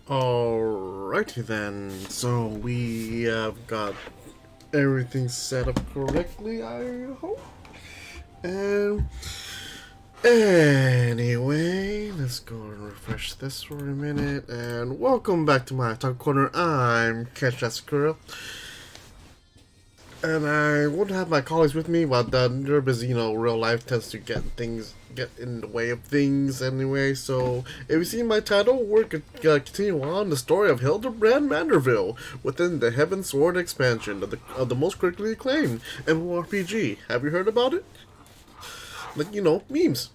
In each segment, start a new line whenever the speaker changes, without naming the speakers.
Alrighty then, so we have got everything set up correctly, I hope. And anyway, let's go and refresh this for a minute. And welcome back to my Talk Corner. I'm Catch That Squirrel. And I won't have my colleagues with me, but they're busy, real life tends to get in the way of things anyway. So, if you see my title, we're gonna continue on the story of Hildibrand Manderville within the Heaven Sword expansion of the most critically acclaimed MMORPG. Have you heard about it? Like, memes.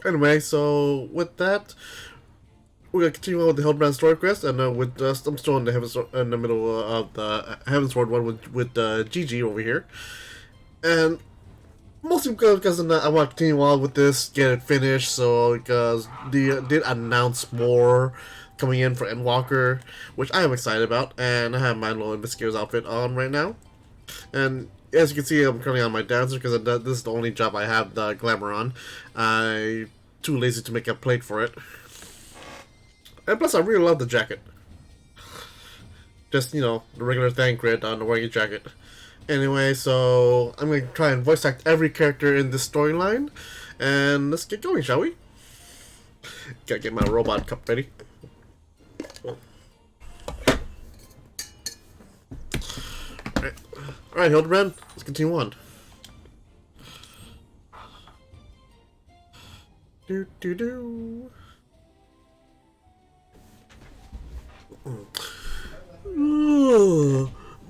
Anyway, so with that, we're gonna continue on with the Hildibrand story quest, and I'm still in the middle of the Heaven Sword one with Gigi over here, and mostly because I want to continue on with this, get it finished. So because they did announce more coming in for Endwalker, which I am excited about, and I have my little investigator's outfit on right now, and as you can see, I'm currently on my dancer because this is the only job I have the glamour on. I'm too lazy to make a plate for it. And plus, I really love the jacket. Just, the regular thank grid on the wearing a jacket. Anyway, so I'm going to try and voice act every character in this storyline. And let's get going, shall we? Gotta get my robot cup ready. Alright, Hildibrand, let's continue on.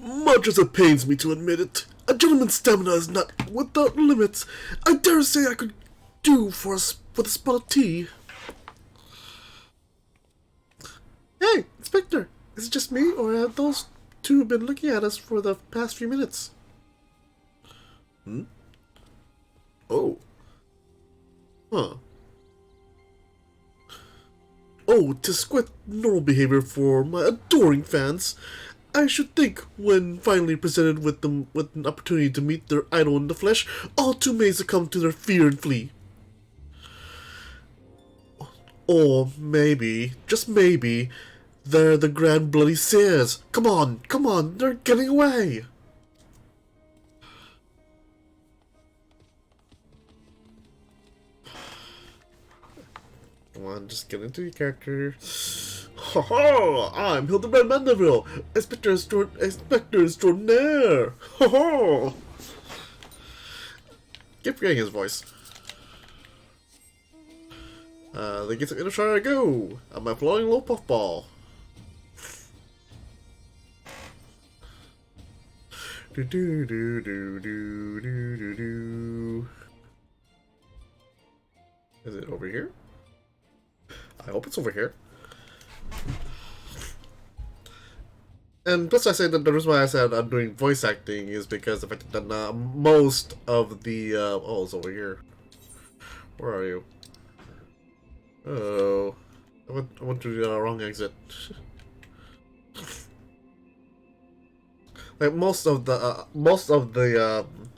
Much as it pains me to admit it, a gentleman's stamina is not without limits. I dare say I could do for a spot of tea. Hey, Inspector, is it just me, or have those two been looking at us for the past few minutes? Oh. Huh. Oh, 'tis quite normal behavior for my adoring fans. I should think, when finally presented with an opportunity to meet their idol in the flesh, all too may succumb to their fear and flee. Or maybe, just maybe, they're the Grand Bloody Seers. Come on, they're getting away. Come on, just get into your character. Ha ha! I'm Hildibrand Manderville, Inspector Extraordinaire! Ha ha! Keep forgetting his voice. They get to try to go. I'm a floating little puffball. Do do do do do do do do. Is it over here? I hope it's over here. And plus, I say that the reason why I said I'm doing voice acting is because the fact that most of the oh, it's over here. Where are you? Oh, I went to the wrong exit. Like most of the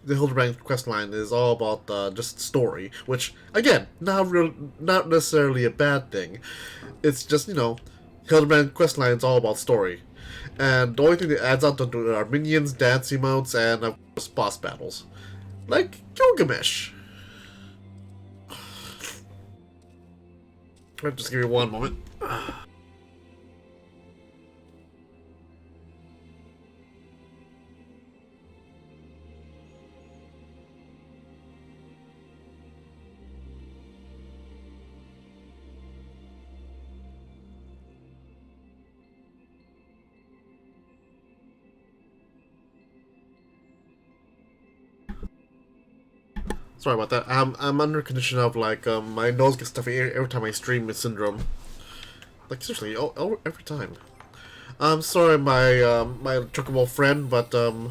Hildibrand quest line is all about just story, which again, not necessarily a bad thing. It's just Hildibrand quest line is all about story, and the only thing that adds up to it are minions, dance emotes, and of course boss battles, like Gilgamesh. Just give me one moment. Sorry about that. I'm under condition of my nose gets stuffy every time I stream with syndrome. Like seriously, every time. I'm sorry, my chocobo friend, but oh,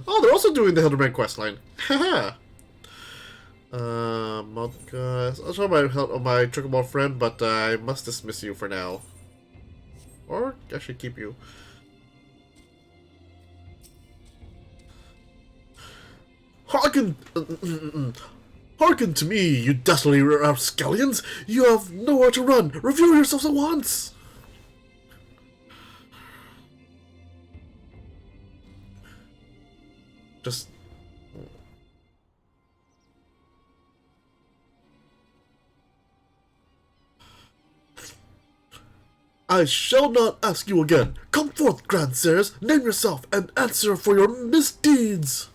they're also doing the Hildibrand questline. Haha. I'm sorry, my chocobo friend, but I must dismiss you for now, or actually keep you. Hearken! Hearken to me, you dastardly rapscallions! You have nowhere to run! Review yourselves at once! Just... I shall not ask you again. Come forth, grandsires, name yourself, and answer for your misdeeds!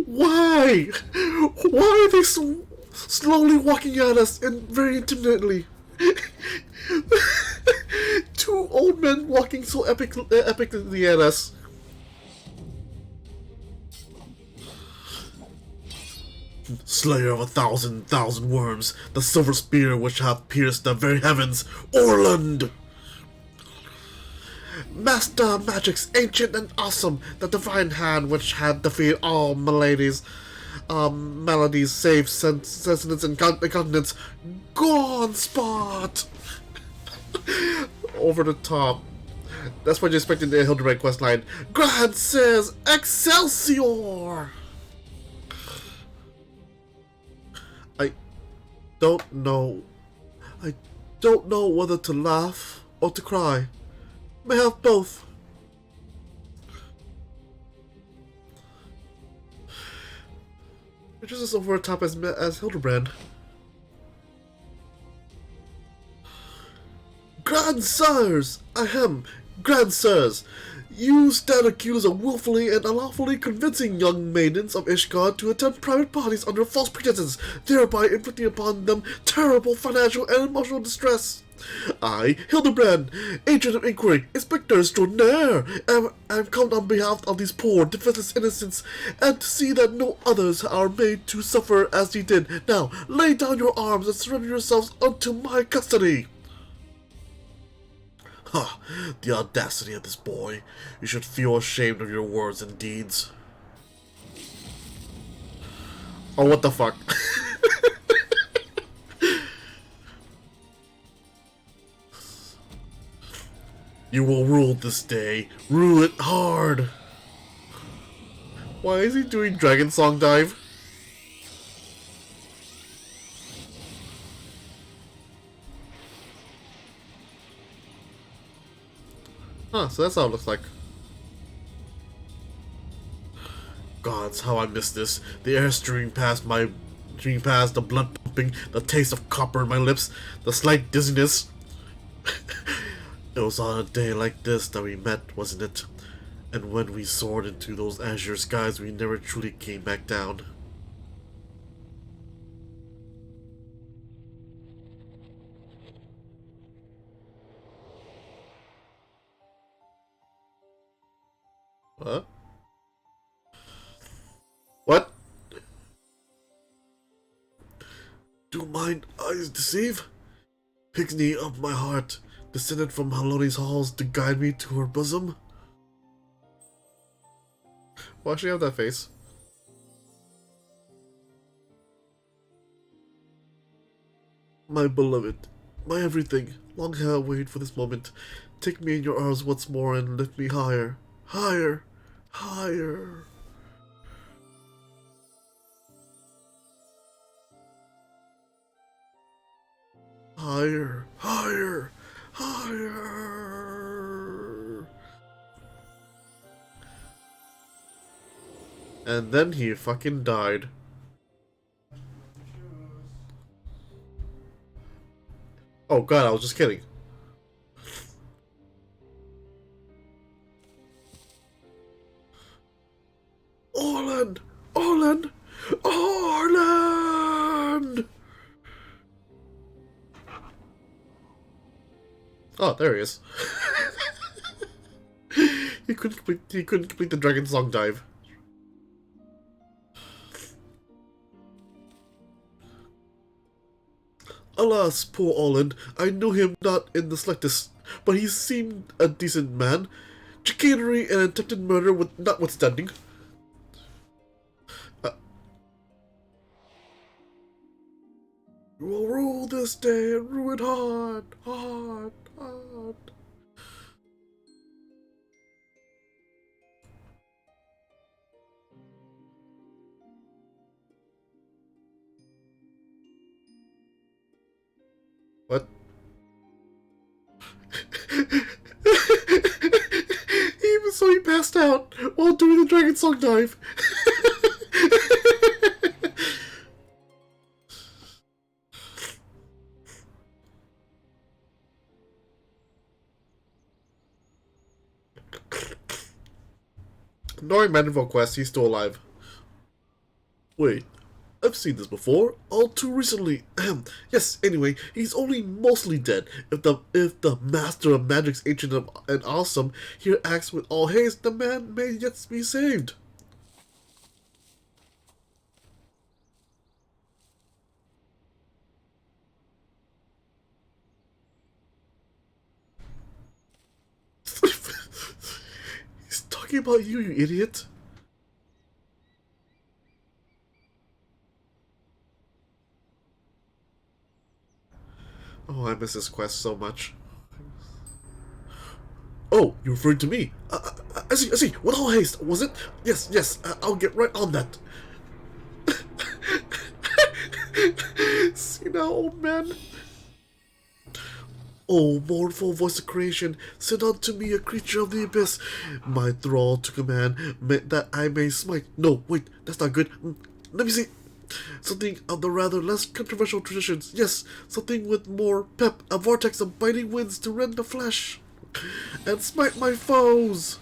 Why? Why are they so slowly walking at us and very intimately? Two old men walking so epically at us. Slayer of 1,000 worms, the silver spear which hath pierced the very heavens, Orland! Master magics ancient and awesome, the divine hand which had defeated all maladies, save sentence and continents. Gone spot! Over the top. That's what you expect in the Hildibrand questline. Grand says Excelsior! I don't know. I don't know whether to laugh or to cry. May have both. You're just as over the top as Hildibrand. Grandsires! Ahem, grandsires! You stand accused of willfully and unlawfully convincing young maidens of Ishgard to attend private parties under false pretenses, thereby inflicting upon them terrible financial and emotional distress. I, Hildibrand, agent of inquiry, inspector extraordinaire, am come on behalf of these poor, defenseless innocents, and to see that no others are made to suffer as ye did. Now, lay down your arms and surrender yourselves unto my custody. Ha! The audacity of this boy. You should feel ashamed of your words and deeds. Oh, what the fuck? You will rule this day. Rule it hard. Why is he doing Dragon Song Dive? Huh, so that's how it looks like. Gods, how I miss this. The air streaming past, the blood pumping, the taste of copper in my lips, the slight dizziness. It was on a day like this that we met, wasn't it? And when we soared into those azure skies, we never truly came back down. Huh? What? Do mine eyes deceive? Pixney of my heart, descended from Haloni's halls to guide me to her bosom? Why does she have that face? My beloved, my everything, long have I waited for this moment. Take me in your arms once more and lift me higher, higher, higher. Higher, higher, higher. And then he fucking died. Oh god, I was just kidding. Orland! Orland! Orland! Oh, there he is. He couldn't complete the Dragon Song dive. Alas, poor Orland, I knew him not in the slightest, but he seemed a decent man. Chicanery and attempted murder notwithstanding. You will rule this day and rule it hard, hard, hard. passed out while doing the Dragon Song dive. Knowing Manderville quest, he's still alive. Wait, I've seen this before, all too recently. Yes, anyway, he's only mostly dead. If the Master of Magic's ancient and awesome here acts with all haste, the man may yet be saved. He's talking about you, you idiot. Oh, I miss this quest so much. Oh, you're referring to me? I see. With all haste, was it? Yes, I'll get right on that. See now, old man? Oh, mournful voice of creation, send unto me a creature of the abyss, my thrall to command, that I may smite. No, wait, that's not good. Let me see. Something of the rather less controversial traditions. Yes, something with more pep, a vortex of biting winds to rend the flesh, and smite my foes.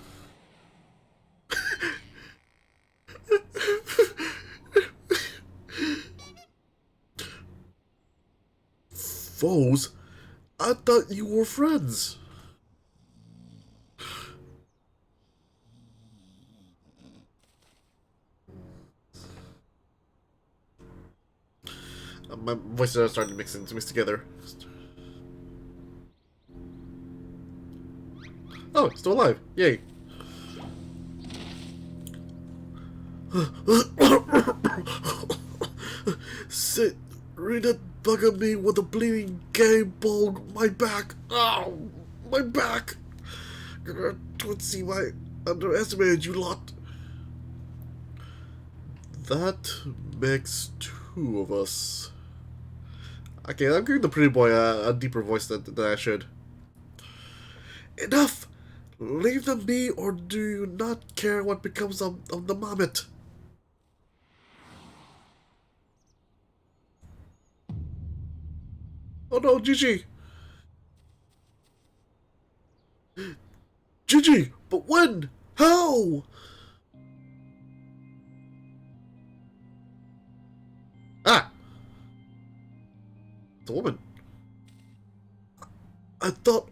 Foes? I thought you were friends. My voices are starting to mix together. Oh, still alive. Yay. Sit, read it, bugger me with a bleeding gay bulb. My back. Ow, my back. Tootsie, I underestimated you lot. That makes two of us. Okay, I'm giving the pretty boy a deeper voice than I should. Enough! Leave them be, or do you not care what becomes of the marmot? Oh no, Gigi! Gigi! But when? How? Ah! The woman. I thought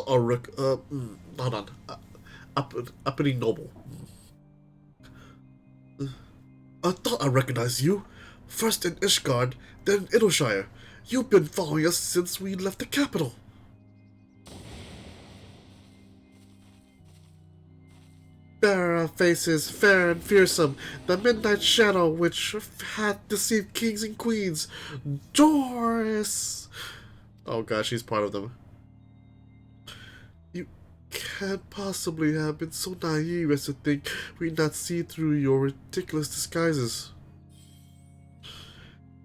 Ulrich, hold on. Uppity Noble. I thought I recognized you. First in Ishgard, then in Idleshire. You've been following us since we left the capital. Fair faces, fair and fearsome, the midnight shadow which hath deceived kings and queens. Doris! Oh gosh, she's part of them. You can't possibly have been so naive as to think we'd not see through your ridiculous disguises.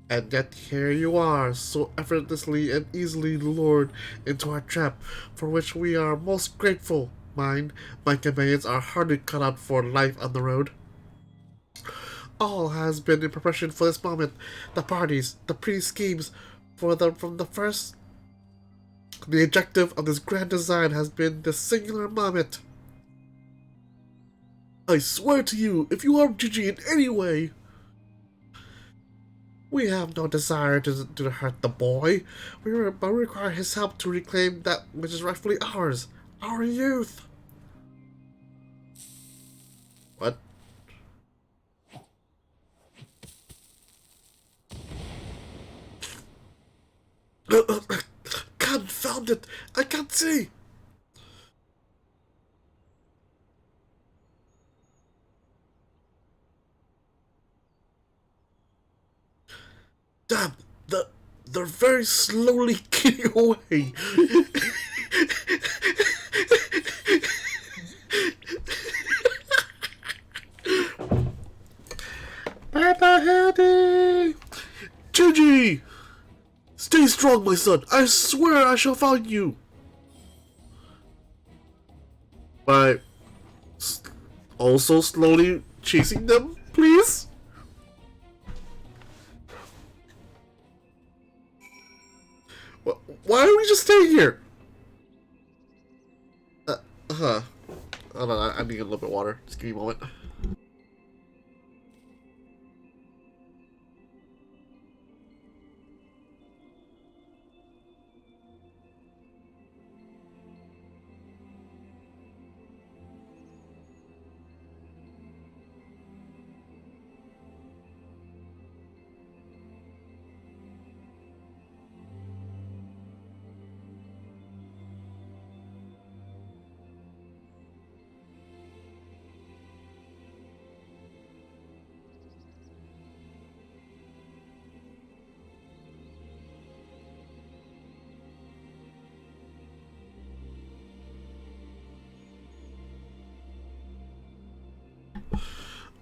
And yet here you are, so effortlessly and easily lured into our trap, for which we are most grateful. My companions are hardly cut out for life on the road. All has been in preparation for this moment. The parties, the pretty schemes, from the first. The objective of this grand design has been this singular moment. I swear to you, if you harm Gigi in any way, we have no desire to hurt the boy. We require his help to reclaim that which is rightfully ours, our youth. What? Confound it! I can't see! Damn! They're very slowly getting away. Papa Hildy! Gigi! Stay strong, my son. I swear I shall find you. My also slowly chasing them, please? Why are we just staying here? Huh. Hold on, I need a little bit of water. Just give me a moment.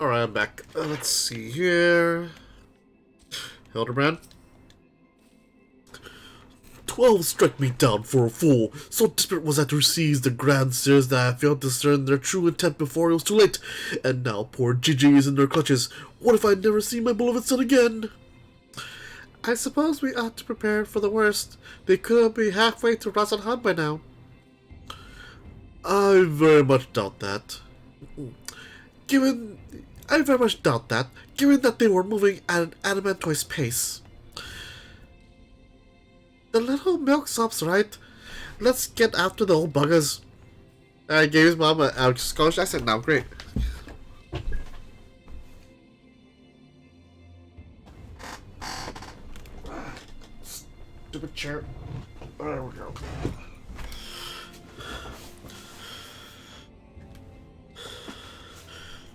Alright, I'm back. Let's see here. Hildibrand. 12 struck me down for a fool. So desperate was I to seize the grandsires that I failed to discern their true intent before it was too late. And now poor Gigi is in their clutches. What if I never see my beloved son again? I suppose we ought to prepare for the worst. They could be halfway to Ras Al Khan by now. I very much doubt that. I very much doubt that, given that they were moving at an adamantoise pace. The little milksop's right. Let's get after the old buggers. I gave his mom a Scottish accent now, great. Stupid chair. There we go.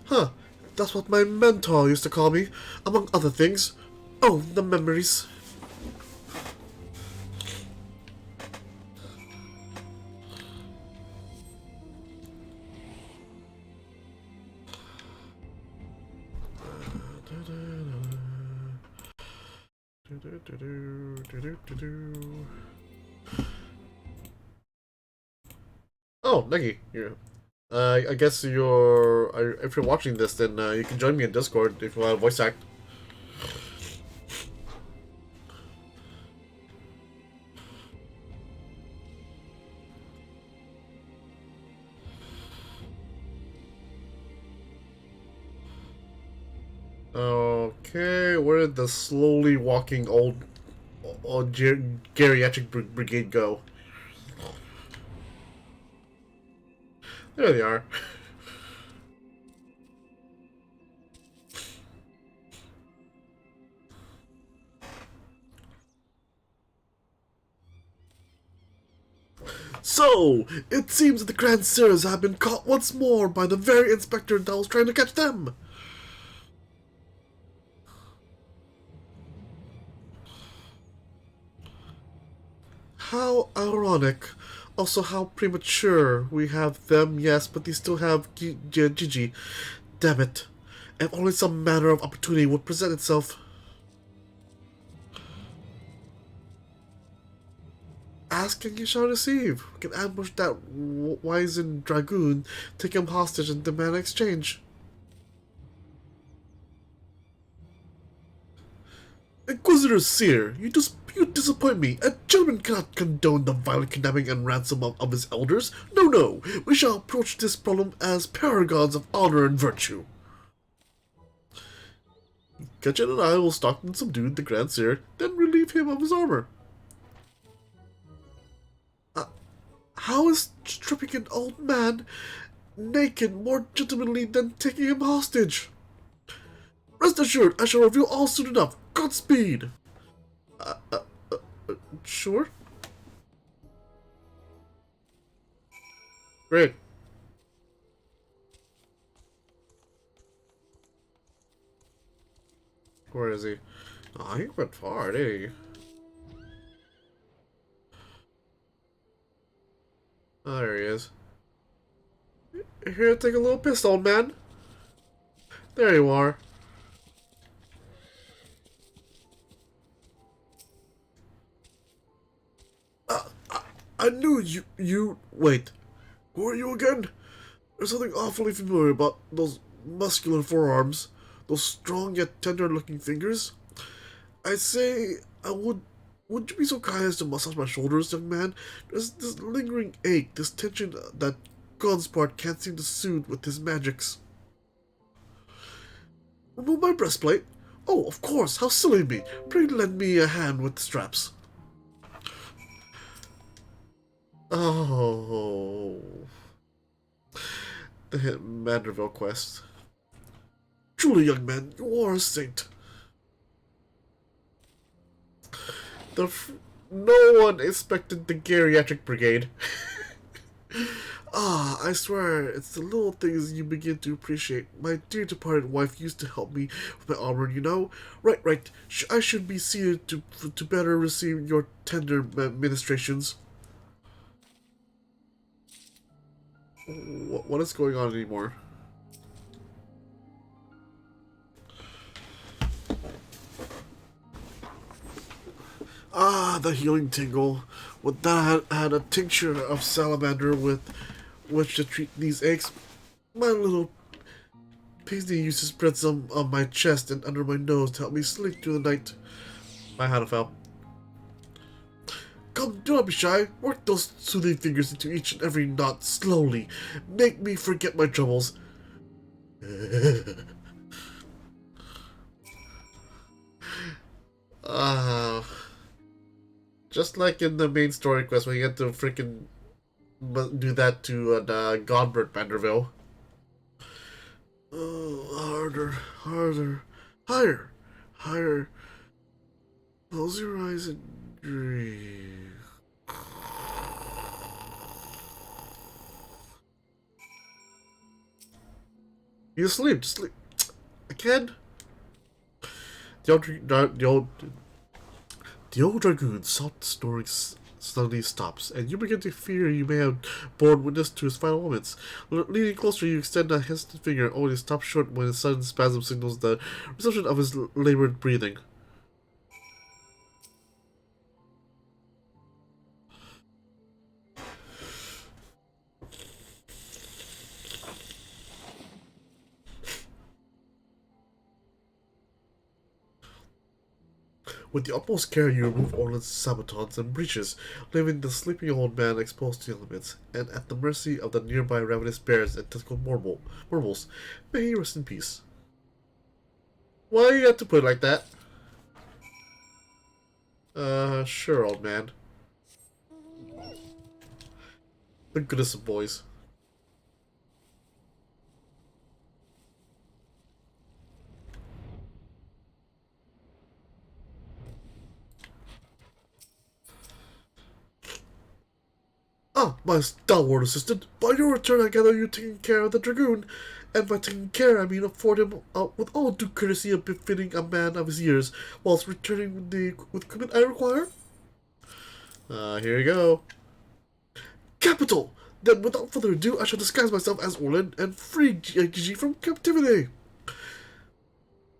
Huh, that's what my mentor used to call me, among other things. Oh, the memories. Oh, Negi, yeah. I guess if you're watching this, then you can join me in Discord if you want to voice act. Okay, where did the slowly walking old geriatric brigade go? There they are. So, it seems that the Grand Sirs have been caught once more by the very inspector that was trying to catch them. How ironic. Also, how premature. We have them, yes, but they still have Gigi. Damn it. If only some manner of opportunity would present itself. Ask and you shall receive. We can ambush that wizened dragoon, take him hostage, and demand exchange. Inquisitor Seer, you disappoint me. A gentleman cannot condone the violent kidnapping and ransom of his elders. No. We shall approach this problem as paragons of honor and virtue. Ketchin and I will stalk and subdue the Grand Seer, then relieve him of his armor. How is stripping an old man naked more gentlemanly than taking him hostage? Rest assured, I shall reveal all soon enough. Godspeed! Sure? Great. Where is he? Oh, he went far, didn't he? Oh, there he is. Here, take a little piss, old man. There you are. I knew you... Wait. Who are you again? There's something awfully familiar about those muscular forearms, those strong yet tender-looking fingers. I'd say I would. Would you be so kind as to massage my shoulders, young man? There's this lingering ache, this tension that Godspart can't seem to soothe with his magics. Remove my breastplate? Oh, of course, how silly of me. Pray lend me a hand with the straps. Oh. The Manderville quest. Truly, young man, you are a saint. No one expected the geriatric brigade. Ah, I swear, it's the little things you begin to appreciate. My dear departed wife used to help me with my armor, you know. Right, right. I should be seated to better receive your tender ministrations. What is going on anymore? Ah, the healing tingle. Would that had a tincture of salamander with which to treat these aches? My little Paisley used to spread some on my chest and under my nose to help me sleep through the night. My hand fell. Come, do not be shy. Work those soothing fingers into each and every knot slowly. Make me forget my troubles. Ah. Just like in the main story quest when you had to freaking do that to Godbert Manderville. Oh, harder, harder, higher, higher. Close your eyes and dream. You sleep, just sleep. I can't. The old dragoon soft snoring suddenly stops, and you begin to fear you may have borne witness to his final moments. Leaning closer, you extend a hesitant finger, only to stop short when a sudden spasm signals the resumption of his labored breathing. With the utmost care, you remove Orland's sabatons and breeches, leaving the sleeping old man exposed to the elements, and at the mercy of the nearby ravenous bears and tentacled marbles. May he rest in peace. Why you have to put it like that? Sure, old man. The goodness of boys. Ah, my stalwart assistant, by your return I gather you're taking care of the dragoon, and by taking care I mean afford him with all due courtesy befitting a man of his years, whilst returning with the equipment I require? Here you go. Capital! Then without further ado, I shall disguise myself as Orland and free Gigi from captivity.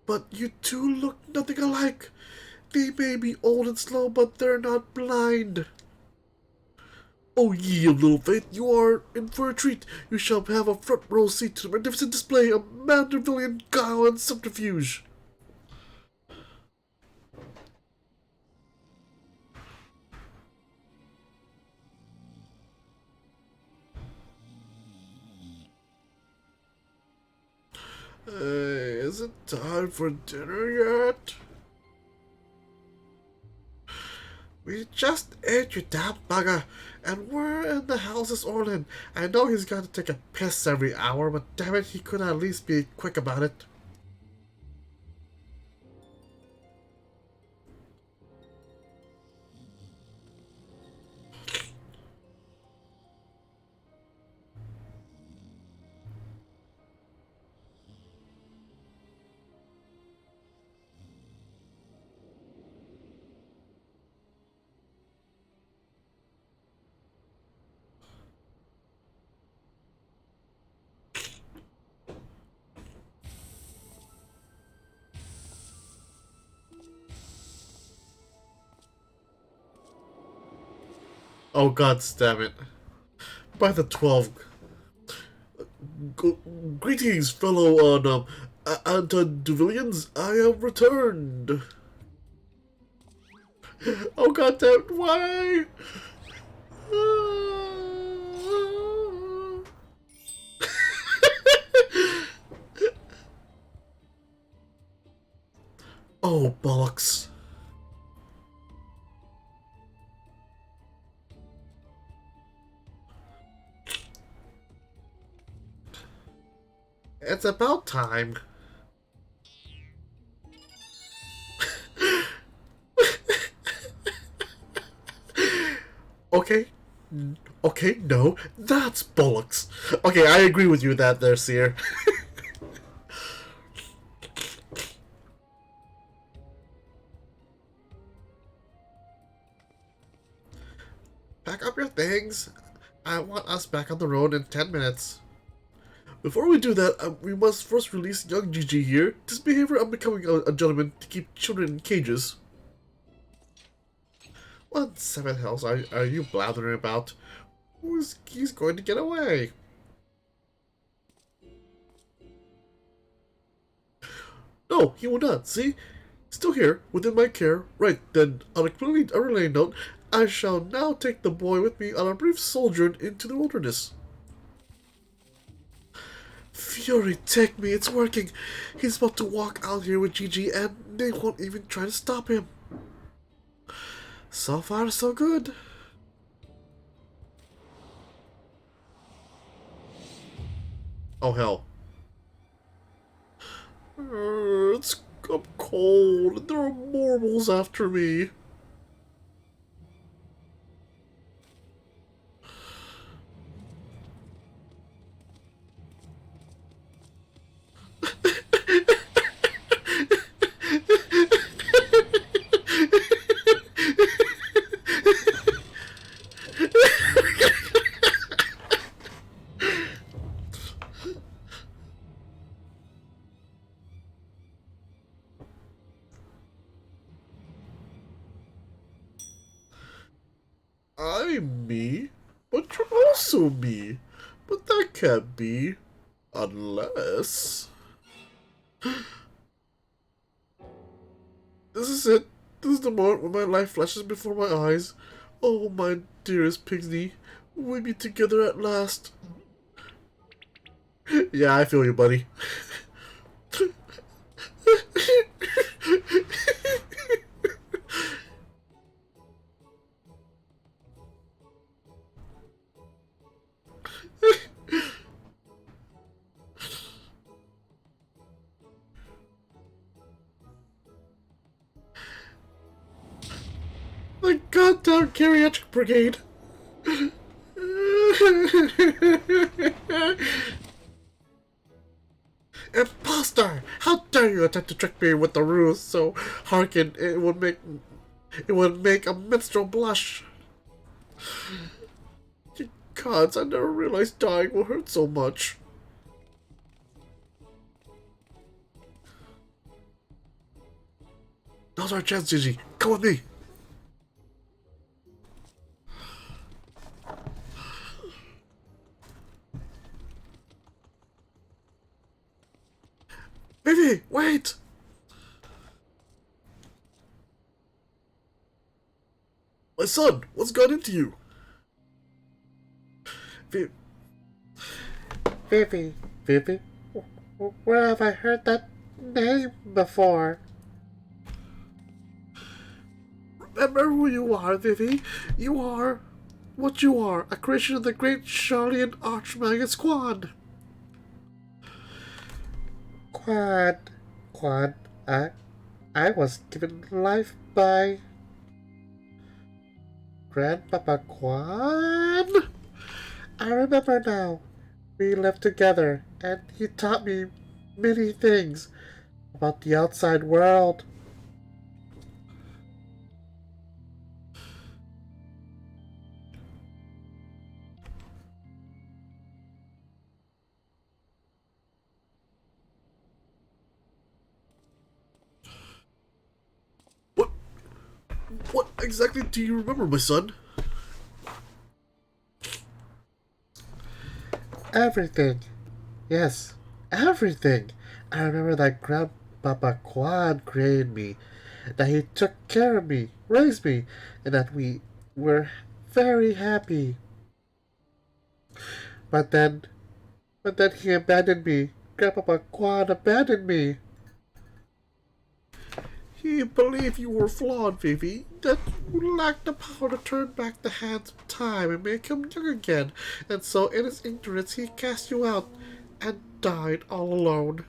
But you two look nothing alike. They may be old and slow, but they're not blind. O ye of little faith, you are in for a treat. You shall have a front row seat to the magnificent display of Mandervillian guile and subterfuge. Is it time for dinner yet? We just ate, you damn bugger, and we're in the house's Orland. I know he's got to take a piss every hour, but damn it, he could at least be quick about it. Oh god damn it. By the 12. Greetings, fellow Antediluvians. I have returned. Oh god damn, why? Oh, bollocks. It's about time. Okay. Okay, no. That's bollocks. Okay, I agree with you that there, Seer. Pack up your things. I want us back on the road in 10 minutes. Before we do that, we must first release young Gigi here. This behavior of becoming a gentleman to keep children in cages. What in seven hells are you blathering about? He's going to get away? No, he will not. See? Still here, within my care. Right, then, on a completely unrelated note, I shall now take the boy with me on a brief sojourn into the wilderness. Fury, take me, it's working. He's about to walk out here with Gigi, and they won't even try to stop him. So far, so good. Oh, hell. I'm cold, and there are mortals after me. I'm me, but you're also me. But that can't be, unless... This is it. This is the moment when my life flashes before my eyes. Oh, my dearest Pigsney, we'll be together at last. Yeah, I feel you, buddy. The goddamn geriatric brigade. Imposter! How dare you attempt to trick me with the ruse so hearken it would make a minstrel blush. You gods, I never realized dying will hurt so much. Now's our chance, Gigi. Come with me. Vivi, wait! My son, what's got into you? Vivi, where have I heard that name before? Remember who you are, Vivi. You are what you are, a creation of the great Charlian Archmagus Quan. Quan, I was given life by Grandpapa Quan. I remember now. We lived together, and he taught me many things about the outside world. What exactly do you remember, my son? Everything. Yes, everything. I remember that Grandpapa Quan created me, that he took care of me, raised me, and that we were very happy. But then, but then he abandoned me. Grandpapa Quan abandoned me. He believed you were flawed, Vivi, that you lacked the power to turn back the hands of time and make him young again, and so in his ignorance he cast you out and died all alone.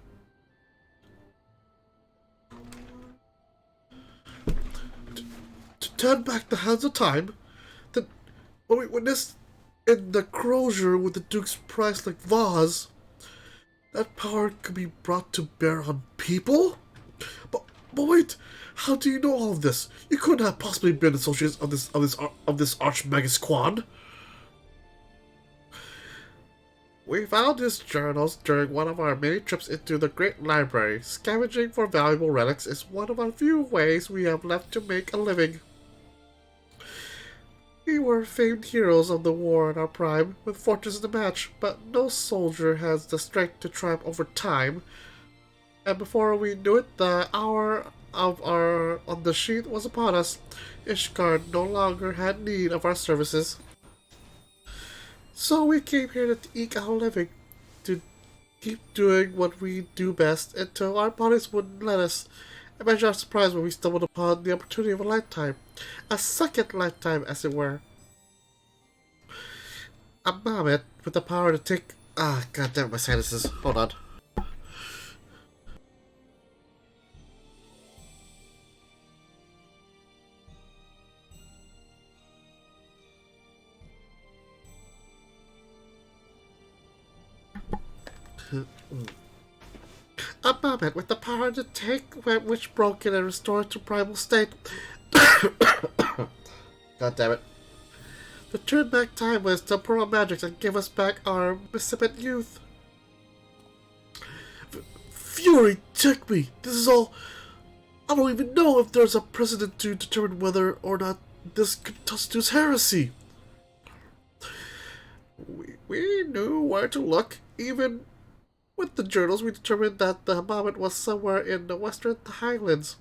To turn back the hands of time? Then what we witnessed in the crozier with the Duke's priceless vase, that power could be brought to bear on people? But wait, how do you know all of this? You couldn't have possibly been associates of this Archmagus Quan. We found his journals during one of our many trips into the Great Library. Scavenging for valuable relics is one of our few ways we have left to make a living. We were famed heroes of the war in our prime, with fortunes in the match, but no soldier has the strength to triumph over time. And before we knew it, the hour of our on the sheet was upon us. Ishgard no longer had need of our services. So we came here to eke our living, to keep doing what we do best until our bodies wouldn't let us. Imagine our surprise when we stumbled upon the opportunity of a lifetime. A second lifetime, as it were. A mammoth with the power to take... goddamn my sinuses. Hold on. A mammoth with the power to take that which broken and restore it to primal state. God damn it. To turn back time with temporal magic and give us back our missipate youth. Fury, check me. This is all... I don't even know if there's a precedent to determine whether or not this constitutes heresy. We knew where to look. Even with the journals, we determined that the mammoth was somewhere in the western highlands.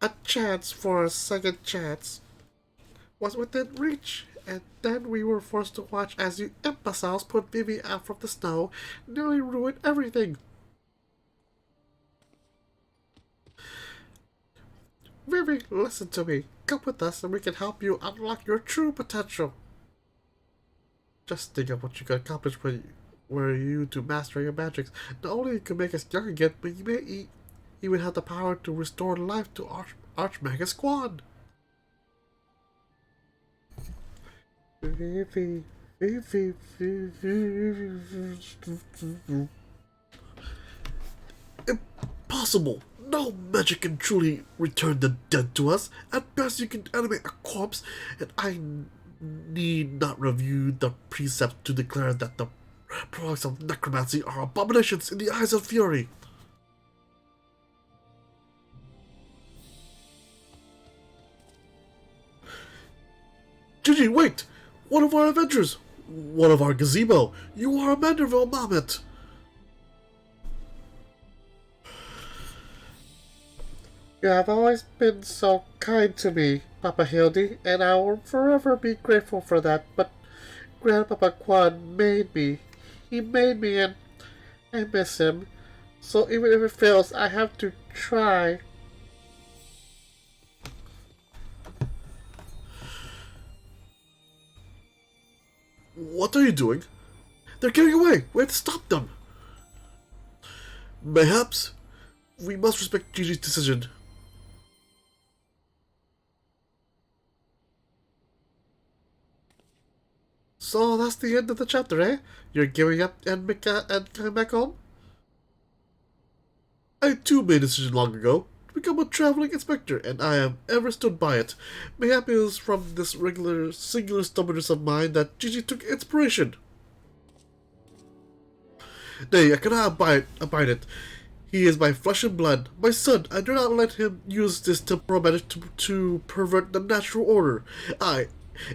A chance for a second chance was within reach, and then we were forced to watch as you imbeciles put Vivi out from the snow, nearly ruined everything. Vivi, listen to me. Come with us and we can help you unlock your true potential. Just think of what you can accomplish were you to master your magics. Not only you can make us young again, but you may even have the power to restore life to Archmagus Quan. Impossible! No magic can truly return the dead to us. At best you can animate a corpse, and I need not review the precepts to declare that the products of necromancy are abominations in the eyes of Fury. Gigi, wait! One of our Avengers! One of our gazebo! You are a Manderville mammoth! You have always been so kind to me, Papa Hildy, and I will forever be grateful for that, but Grandpapa Quan made me. He made me, and I miss him. So even if it fails, I have to try. What are you doing? They're getting away! We have to stop them! Perhaps we must respect Gigi's decision. So that's the end of the chapter, eh? You're giving up and coming back home? I too made a decision long ago to become a traveling inspector, and I have ever stood by it. Mayhap it was from this singular stubbornness of mine that Gigi took inspiration. Nay, I cannot abide it. He is my flesh and blood, my son. I do not let him use this temporal magic to pervert the natural order.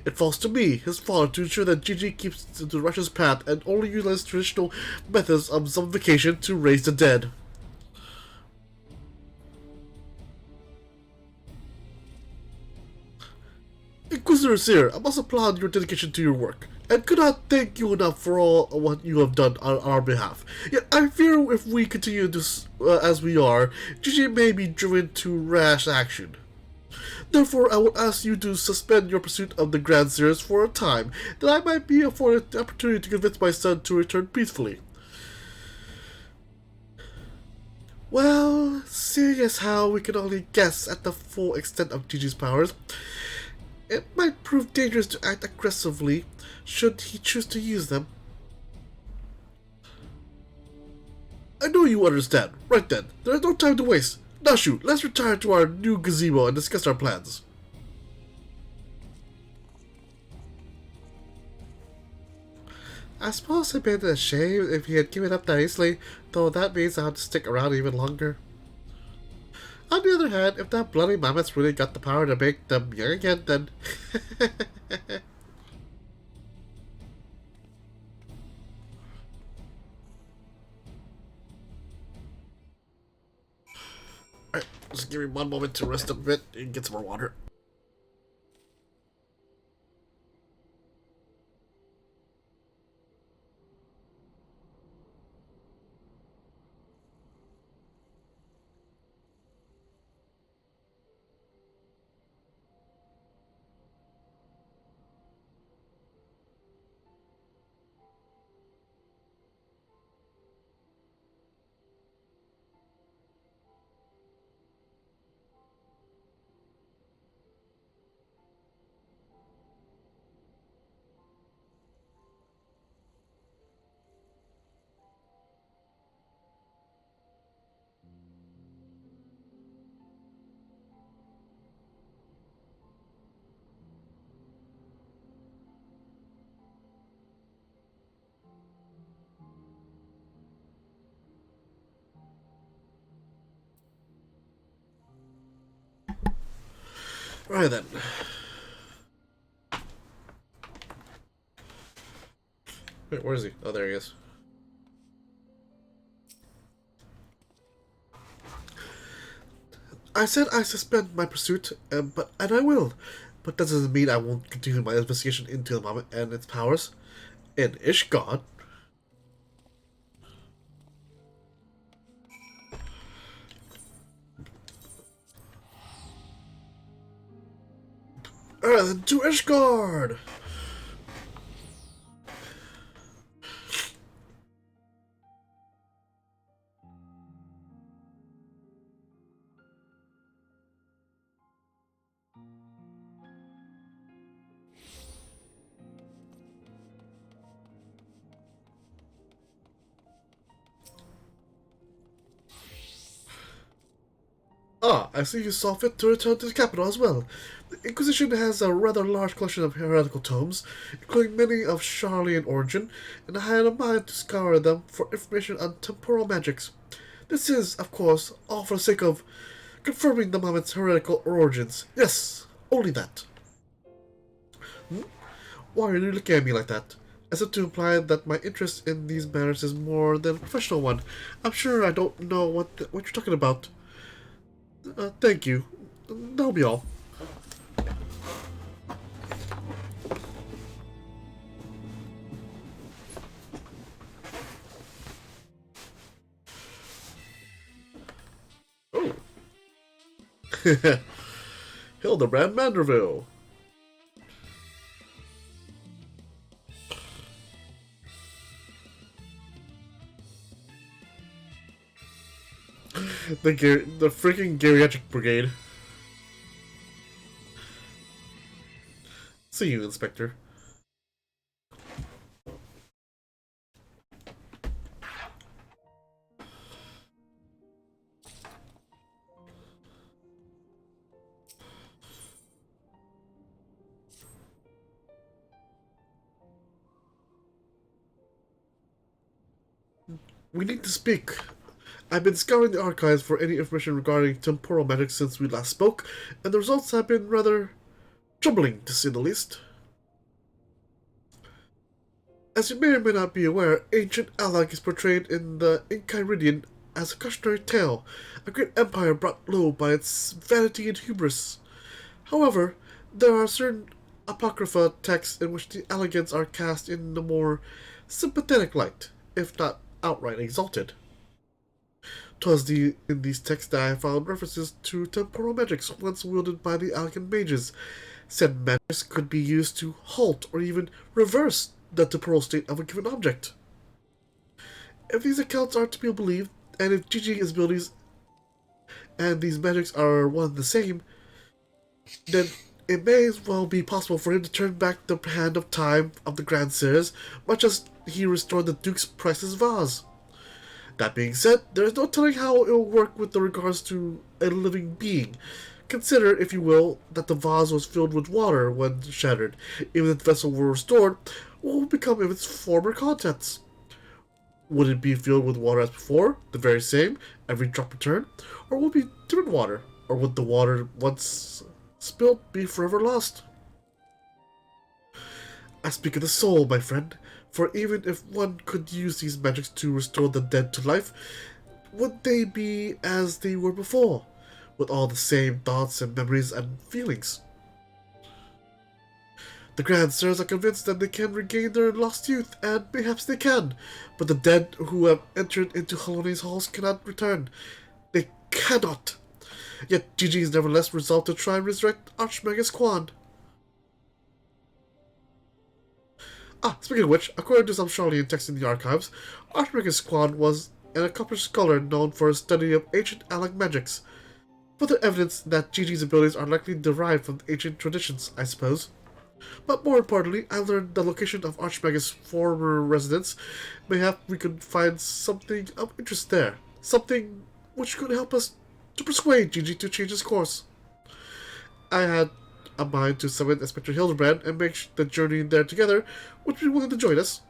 It falls to me, his father, to ensure that Gigi keeps the righteous path and only utilizes traditional methods of zombification to raise the dead. Inquisitor Seer, I must applaud your dedication to your work, and could not thank you enough for all what you have done on our behalf. Yet I fear if we continue this as we are, Gigi may be driven to rash action. Therefore, I will ask you to suspend your pursuit of the Grand Seers for a time, that I might be afforded the opportunity to convince my son to return peacefully. Well, seeing as how we can only guess at the full extent of Gigi's powers, it might prove dangerous to act aggressively should he choose to use them. I know you understand. Right then, there is no time to waste. Now shoot, let's retire to our new gazebo and discuss our plans. I suppose it'd been a shame if he had given up that easily, though that means I'll have to stick around even longer. On the other hand, if that bloody mammoth's really got the power to make them young again, then... Alright, just give me one moment to rest a bit and get some more water. Right then. Wait, where is he? Oh, there he is. I said I suspend my pursuit, and I will. But that doesn't mean I won't continue my investigation into the moment and its powers. In Ishgard. To Ishgard! Ah, I see you saw fit to return to the capital as well. The Inquisition has a rather large collection of heretical tomes, including many of Charlian origin, and I had a mind to scour them for information on temporal magics. This is, of course, all for the sake of confirming the moment's heretical origins. Yes, only that. Why are you looking at me like that? As if to imply that my interest in these matters is more than a professional one. I'm sure I don't know what you're talking about. Thank you. That'll be all. Oh. Hildibrand Manderville. The freaking geriatric brigade. See you, Inspector. We need to speak. I've been scouring the archives for any information regarding temporal magic since we last spoke, and the results have been rather troubling, to say the least. As you may or may not be aware, ancient Alag is portrayed in the Enchiridion as a cautionary tale, a great empire brought low by its vanity and hubris. However, there are certain apocrypha texts in which the Alagans are cast in a more sympathetic light, if not outright exalted. 'Twas in these texts that I found references to temporal magics once wielded by the Alcan mages. Said magics could be used to halt or even reverse the temporal state of a given object. If these accounts are to be believed, and if Gigi's abilities and these magics are one and the same, then it may as well be possible for him to turn back the hand of time of the Grand Sirs, much as he restored the Duke's priceless vase. That being said, there is no telling how it will work with regards to a living being. Consider, if you will, that the vase was filled with water when shattered. Even if the vessel were restored, what will become of its former contents? Would it be filled with water as before, the very same, every drop returned? Or will it be different water? Or would the water once spilled be forever lost? I speak of the soul, my friend, for even if one could use these magics to restore the dead to life, would they be as they were before, with all the same thoughts and memories and feelings? The Grand Sirs are convinced that they can regain their lost youth, and perhaps they can, but the dead who have entered into Hallone's halls cannot return. They cannot! Yet Gigi is nevertheless resolved to try and resurrect Archmagus Quan. Speaking of which, according to some Charlian texts in the archives, Archmagus Quan was an accomplished scholar known for his study of ancient Alak magics. Further evidence that Gigi's abilities are likely derived from ancient traditions, I suppose. But more importantly, I learned the location of Archmagus' former residence. Mayhap we could find something of interest there. Something which could help us to persuade Gigi to change his course. I had a mind to summon Inspector Hildibrand and make the journey there together. Would you be willing to join us?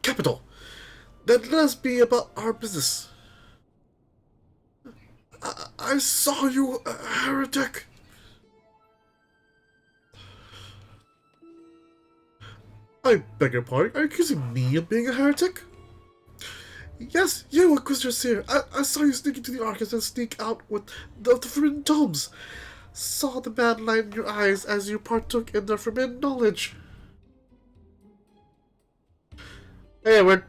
Capital! Then let us be about our business. I saw you, heretic! I beg your pardon, are you accusing me of being a heretic? Yes, you, Inquisitor Seer. I saw you sneak into the archives and sneak out with the forbidden tomes. Saw the mad light in your eyes as you partook in the forbidden knowledge. Hey, Edward.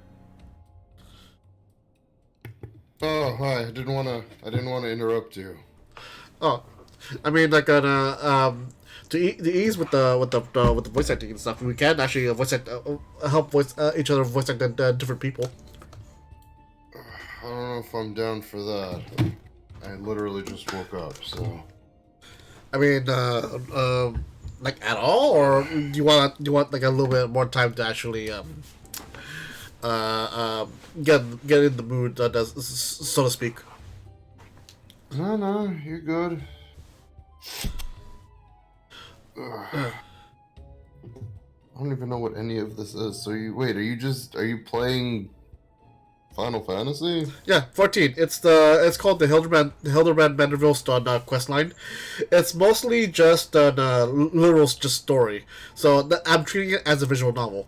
Oh, hi. I didn't want to interrupt you.
Oh, I mean, like, to ease with the voice acting and stuff, we can actually voice act, help voice each other voice act different people.
I don't know if I'm down for that. I literally just woke up, so.
I mean, like at all, or do you want like a little bit more time to actually get in the mood, so to speak?
No, you're good. I don't even know what any of this is. So are you playing Final Fantasy?
Yeah, 14. It's called the Hildibrand Manderville quest line. It's mostly just an literal just story. So I'm treating it as a visual novel.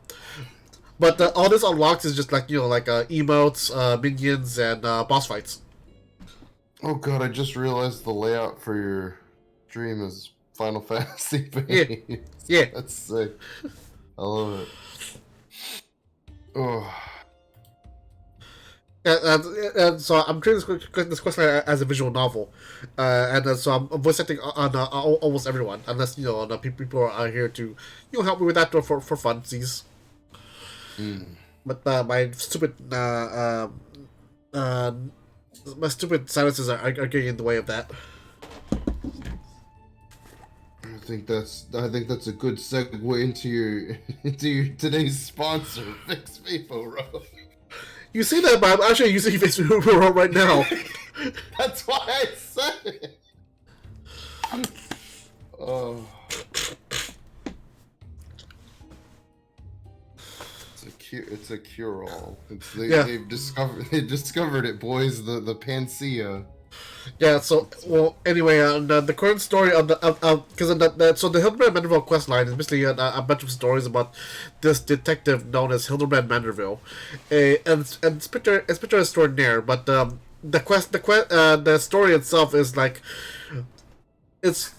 But all this unlocks is just like emotes, minions, and boss fights.
Oh god, I just realized the layout for your stream is Final Fantasy
based. Yeah.
That's sick. I love it. Oh.
And so I'm treating this quest line as a visual novel, and so I'm voice acting on almost everyone, unless the people are here to help me with that for funsies. But my stupid silences are getting in the way of that.
I think that's a good segue into your today's sponsor, Fix Vaporo.
You see that, but I'm actually using Fix Vaporo right now.
That's why I said it. Oh. It's a cure-all. They've discovered it, boys. The panacea.
Yeah, so, well, anyway, the current story of the, because so the Hildibrand Manderville quest line is basically a bunch of stories about this detective known as Hildibrand Manderville, and Inspector Extraordinaire, but, the story itself is like, it's,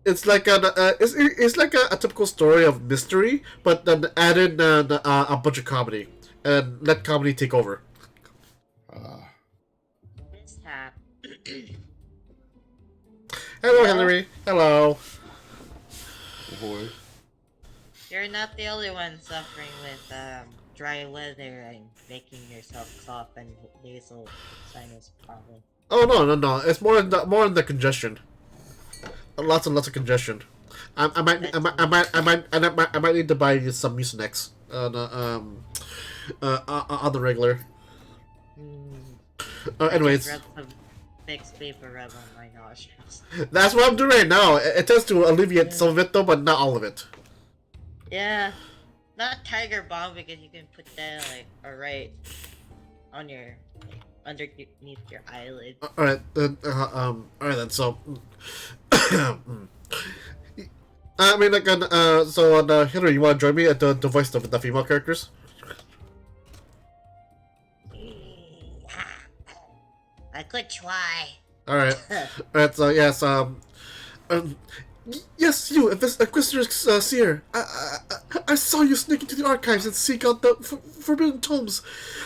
it's like it's like a typical story of mystery, but then added a bunch of comedy, and let comedy take over.
Uh,
Mishap.
Hello,
Hello?
Hillary. Hello.
boy.
You're not the only one suffering with dry weather and making yourself cough and nasal sinus problem.
Oh no. It's more in the congestion. Lots and lots of congestion. I might need to buy you some Mucinex on the regular.
I
Anyways,
just rubbed some fixed vapor rub on my nostrils.
that's what I'm doing right now. It tends to alleviate some of it though, but not all of it.
Yeah, not Tiger Bomb because you can put that right on your underneath your eyelid.
All right, then. All right then. So, I mean, like, Hillary, you want to join me at the voice of the female characters?
I could try.
All right. All right. So yes. Yes, you, this Inquisitor Seer. I saw you sneak into the archives and seek out the forbidden tomes.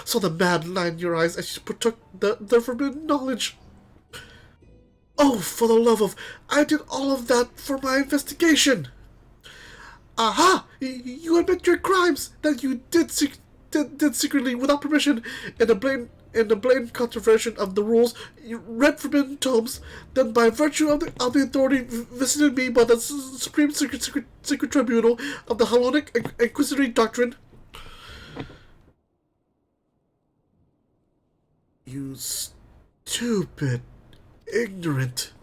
Saw the mad light in your eyes as you partook the forbidden knowledge. Oh, for the love of... I did all of that for my investigation. Aha! You admit your crimes that you did secretly without permission in the blatant contravention of the rules. You read forbidden tomes, then by virtue of the authority visited me by the Supreme Secret Tribunal of the Hellenic Inquisitory Doctrine. You stupid, ignorant.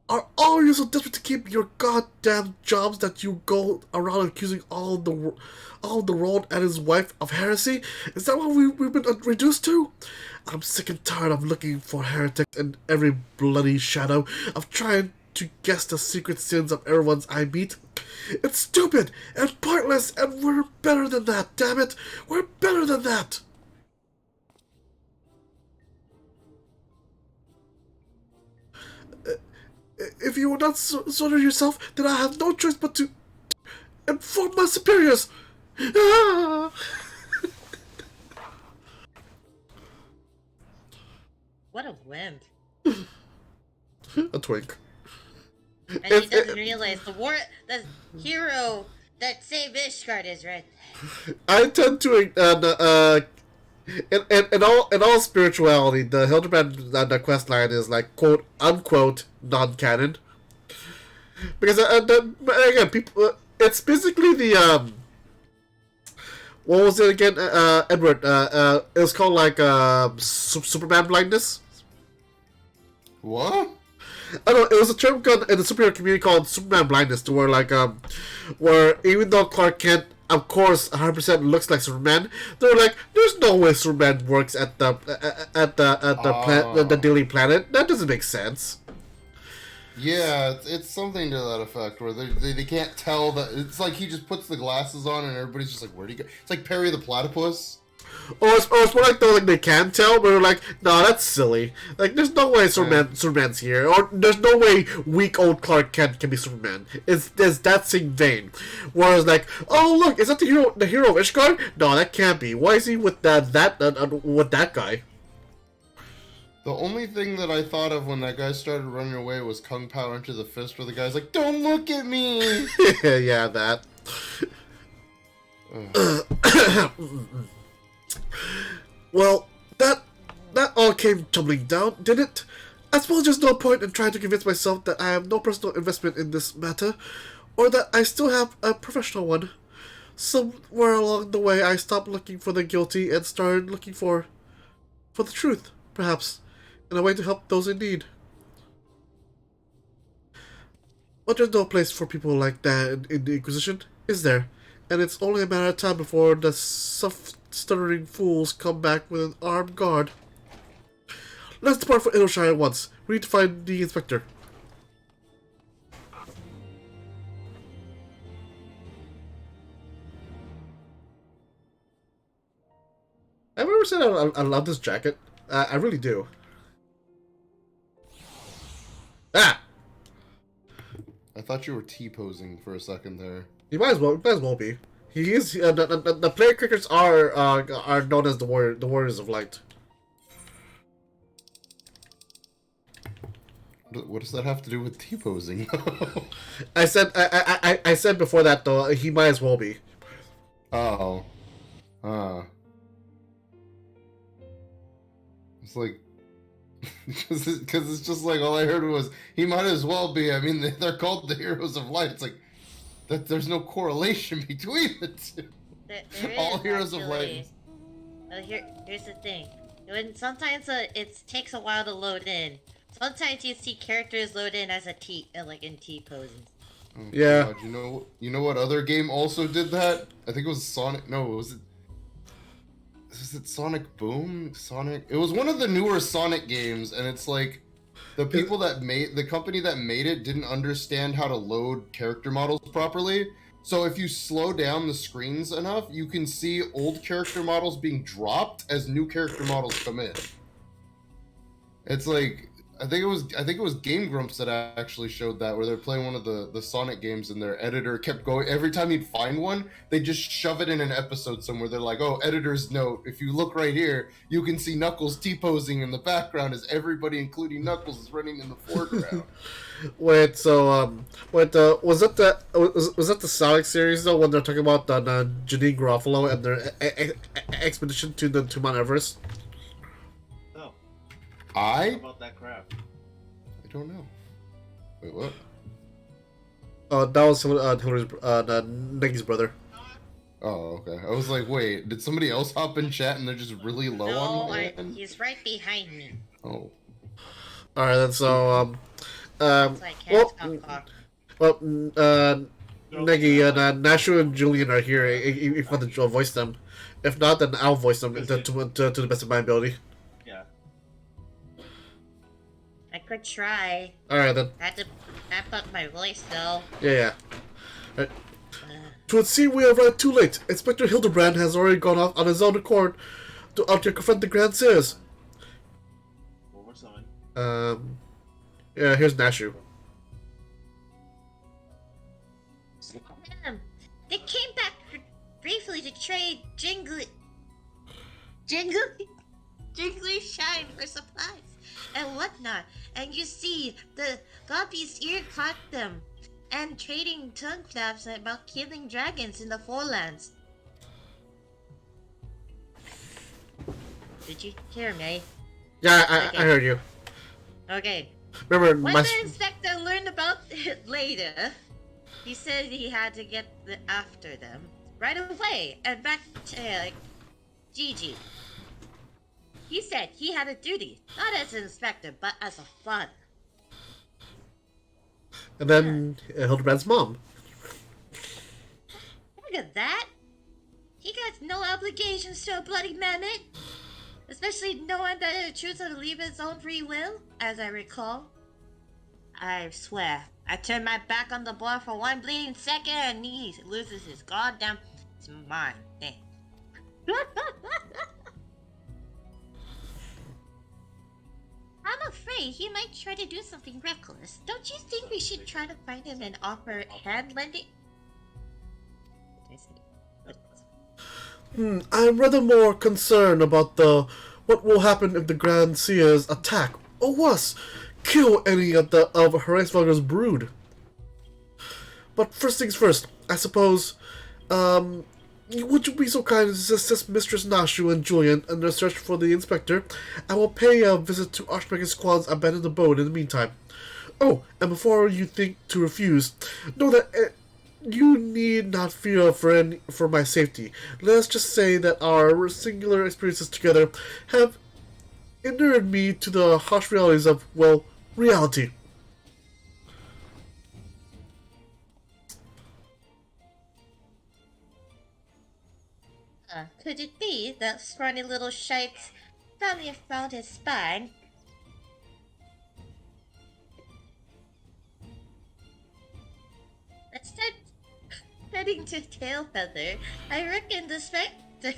Are all you so desperate to keep your goddamn jobs that you go around accusing all the world and his wife of heresy? Is that what we've been reduced to? I'm sick and tired of looking for heretics in every bloody shadow, of trying to guess the secret sins of everyone's I meet. It's stupid and pointless, and we're better than that, damn it! We're better than that! If you will not surrender yourself, then I have no choice but to inform my superiors. Ah!
What a wimp.
A twink.
And he doesn't realize the hero that saved Ishgard is right there.
I tend to in all spirituality, the Hildibrand the quest line is like quote unquote non-canon, because again people it's basically the what was it again, Edward, it was called like Superman blindness.
What?
I don't know, it was a term in the superhero community called Superman blindness, to where where even though Clark Kent, of course, 100% looks like Superman, they're like, there's no way Superman works at the Daily Planet. That doesn't make sense.
Yeah, it's something to that effect, where they can't tell that. It's like he just puts the glasses on and everybody's just like, where'd he go? It's like Perry the Platypus.
Or it's more like though, like they can tell, but they're like, no, that's silly. Like, there's no way Superman's here, or there's no way weak old Clark Kent can be Superman. It's that same vein. Whereas like, oh look, is that the hero of Ishgard? No, that can't be. Why is he with that guy?
The only thing that I thought of when that guy started running away was Kung Pao Enter the Fist, where the guy's like, "Don't look at me."
Yeah, that. Well, that all came tumbling down, didn't it? I suppose there's no point in trying to convince myself that I have no personal investment in this matter, or that I still have a professional one. Somewhere along the way, I stopped looking for the guilty and started looking for the truth, perhaps, in a way to help those in need. But there's no place for people like that in the Inquisition, is there? And it's only a matter of time before the stuttering fools come back with an armed guard. Let's depart for Innoshire at once. We need to find the inspector. I've ever said I love this jacket. I really do. Ah!
I thought you were T-posing for a second there.
He might as well be. He is. The player characters are known as the warriors of light.
What does that have to do with T-posing?
I said before that though. He might as well be.
Oh. It's like, because it's just like all I heard was he might as well be. I mean, they're called the heroes of light. It's like that. There's no correlation between the two.
There
All
is,
heroes of
actually.
light.
Here's the thing. When sometimes it takes a while to load in. Sometimes you see characters load in as a T, like in T poses.
Oh,
Yeah.
God, you know what other game also did that? I think it was Sonic. No, was it Sonic Boom? It was one of the newer Sonic games, and it's like the people the company that made it didn't understand how to load character models properly. So if you slow down the screens enough, you can see old character models being dropped as new character models come in. It's like I think it was Game Grumps that actually showed that, where they're playing one of the Sonic games and their editor kept going. Every time he'd find one, they just shove it in an episode somewhere. They're like, "Oh, editor's note: if you look right here, you can see Knuckles T-posing in the background as everybody, including Knuckles, is running in the foreground."
Wait, so was that the Sonic series though, when they're talking about Janine Garofalo and their expedition to Mount Everest?
No.
How
About that crap.
I don't know. Wait, what?
That was Hillary's Negi's brother.
Oh, okay. I was like, wait, did somebody else hop in chat and they're just really low on my end?
He's right behind me.
Oh.
All right, then. So
It's like
Negi and Nashu and Julian are here. If you want to voice them, if not, then I'll voice them to the best of my ability.
Yeah.
I could try.
All right then.
I had to amp up my voice though.
Yeah. Right. To it seem we arrived too late. Inspector Hildibrand has already gone off on his own accord to confront the Grand Seers.
What we're summoned.
Yeah, here's Nashu.
They came back briefly to trade Jingly Shine for supplies and whatnot. And you see, the Goppy's ear caught them and trading tongue flaps about killing dragons in the Forelands. Did you hear me?
Yeah,
Okay.
I heard you.
Okay.
Remember,
When
my
the inspector learned about it later, he said he had to get after them right away and back to Gigi. He said he had a duty, not as an inspector, but as a father.
and then Hildebrand's mom.
Look at that! He got no obligations to a bloody mammoth, especially knowing that it chooses to leave its own free will, as I recall. I swear, I turned my back on the boy for one bleeding second and he loses his goddamn mind. Dang. I'm afraid he might try to do something reckless. Don't you think we should try to find him and offer hand lending?
I'm rather more concerned about what will happen if the Grand Seers attack, or worse, kill any of Hraesvelgr's brood. But first things first, I suppose, would you be so kind as to assist Mistress Nashu and Julian in their search for the inspector? I will pay a visit to Archmage's squad's abandoned abode in the meantime. Oh, and before you think to refuse, know that you need not fear for my safety. Let us just say that our singular experiences together have inured me to the harsh realities of, well, reality.
Could it be that scrawny little shite finally found his spine? Heading to Tailfeather, I reckon the Spectre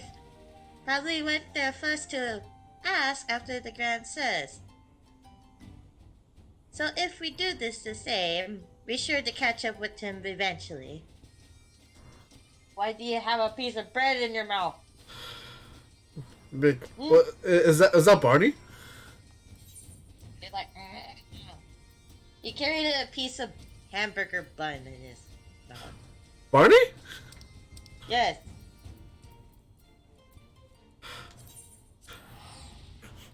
probably went there first to ask after the Grand says. So if we do this the same, be sure to catch up with him eventually. Why do you have a piece of bread in your mouth?
What, is that Barney?
He's like, he carried a piece of hamburger bun in his mouth.
Barney?
Yes.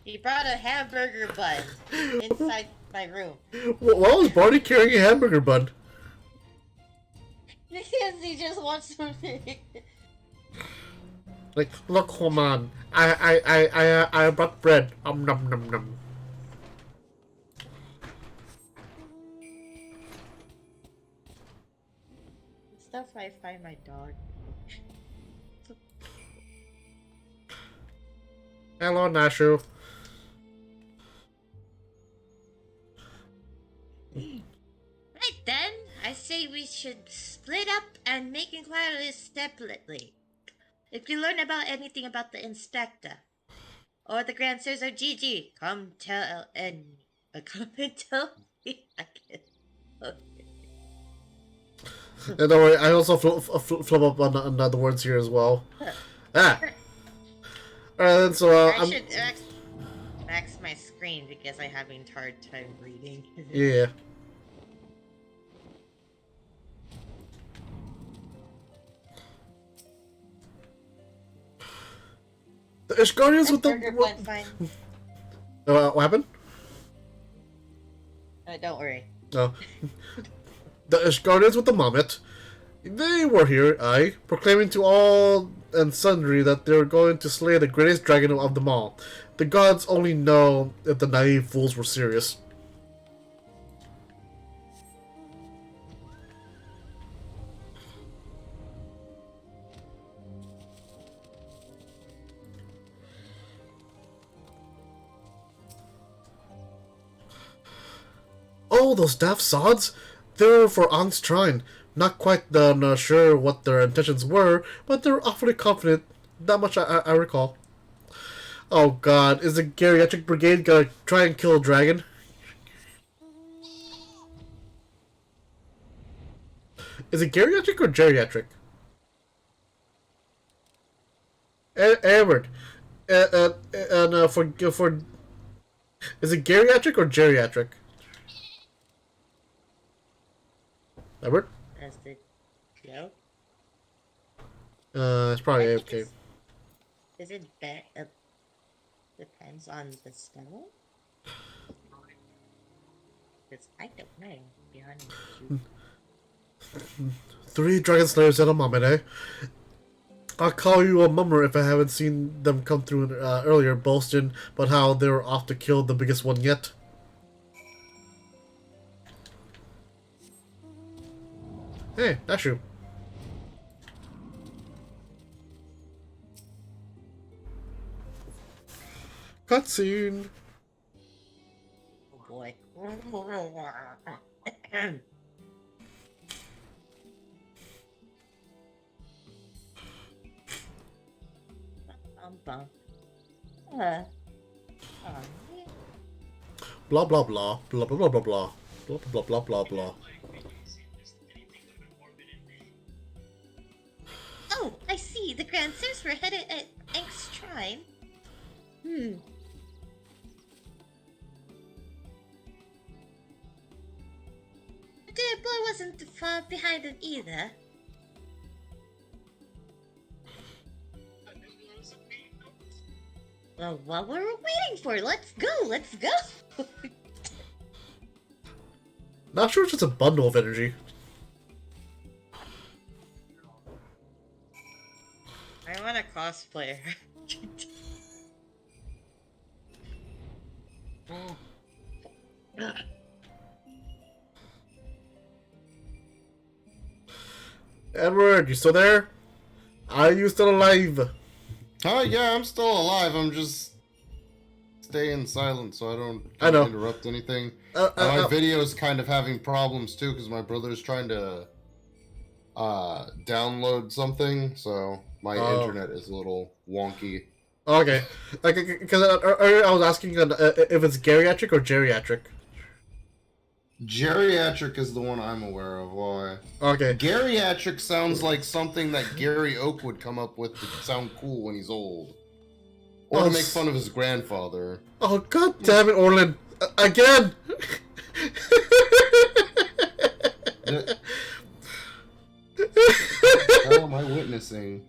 He brought a hamburger bun inside my room.
Why was Barney carrying a hamburger bun?
Because he just wants something.
Like, look, come on. I brought bread. Nom nom nom.
Stuff I find my dog.
Hello, Nashu.
Right then, I say we should split up and make inquiries separately. If you learn about anything about the inspector or the Grand Sirs of GG, come and tell me. I can't.
And don't worry, I also flip up on other words here as well. Ah. Alright, so
I should max my screen because I'm having a hard time reading.
Yeah. The Ishgarians with the... what happened?
Don't worry.
Oh. The Ishgarians with the Mammoth. They were here, proclaiming to all and sundry that they were going to slay the greatest dragon of them all. The gods only know if the naive fools were serious. Oh, those daft sods! They're for Ang's Shrine. Not quite sure what their intentions were, but they're awfully confident. That much I recall. Oh god, is the geriatric brigade gonna try and kill a dragon? Is it geriatric or geriatric? Edward, for is it geriatric or geriatric? Edward?
That's the joke.
It's probably AFK.
Is it depends on the spell? Because I don't know. Behind you.
3 dragon slayers at a moment, eh? I'll call you a mummer if I haven't seen them come through earlier, boasting about how they were off to kill the biggest one yet. Hey, that's you. Cutscene.
Oh boy. Bum. Yeah.
Blah blah blah blah blah blah blah blah blah blah blah blah blah.
Oh, I see. The Grand Sirs were headed at Ang's Shrine. The boy wasn't far behind it either. Well, what were we waiting for? Let's go! Let's go!
Not sure it's just a bundle of energy.
I want a cosplayer.
Edward, you still there? Are you still alive?
Yeah, I'm still alive. I'm just staying silent so I don't interrupt anything. My video's kind of having problems too because my brother's trying to download something, so my
Oh.
internet is a little wonky.
Okay. Because earlier I was asking if it's geriatric or geriatric.
Geriatric is the one I'm aware of. Why?
Okay.
Geriatric sounds like something that Gary Oak would come up with to sound cool when he's old. Or to make fun of his grandfather.
Oh, god damn it, Orlin. Again!
What the hell am I witnessing?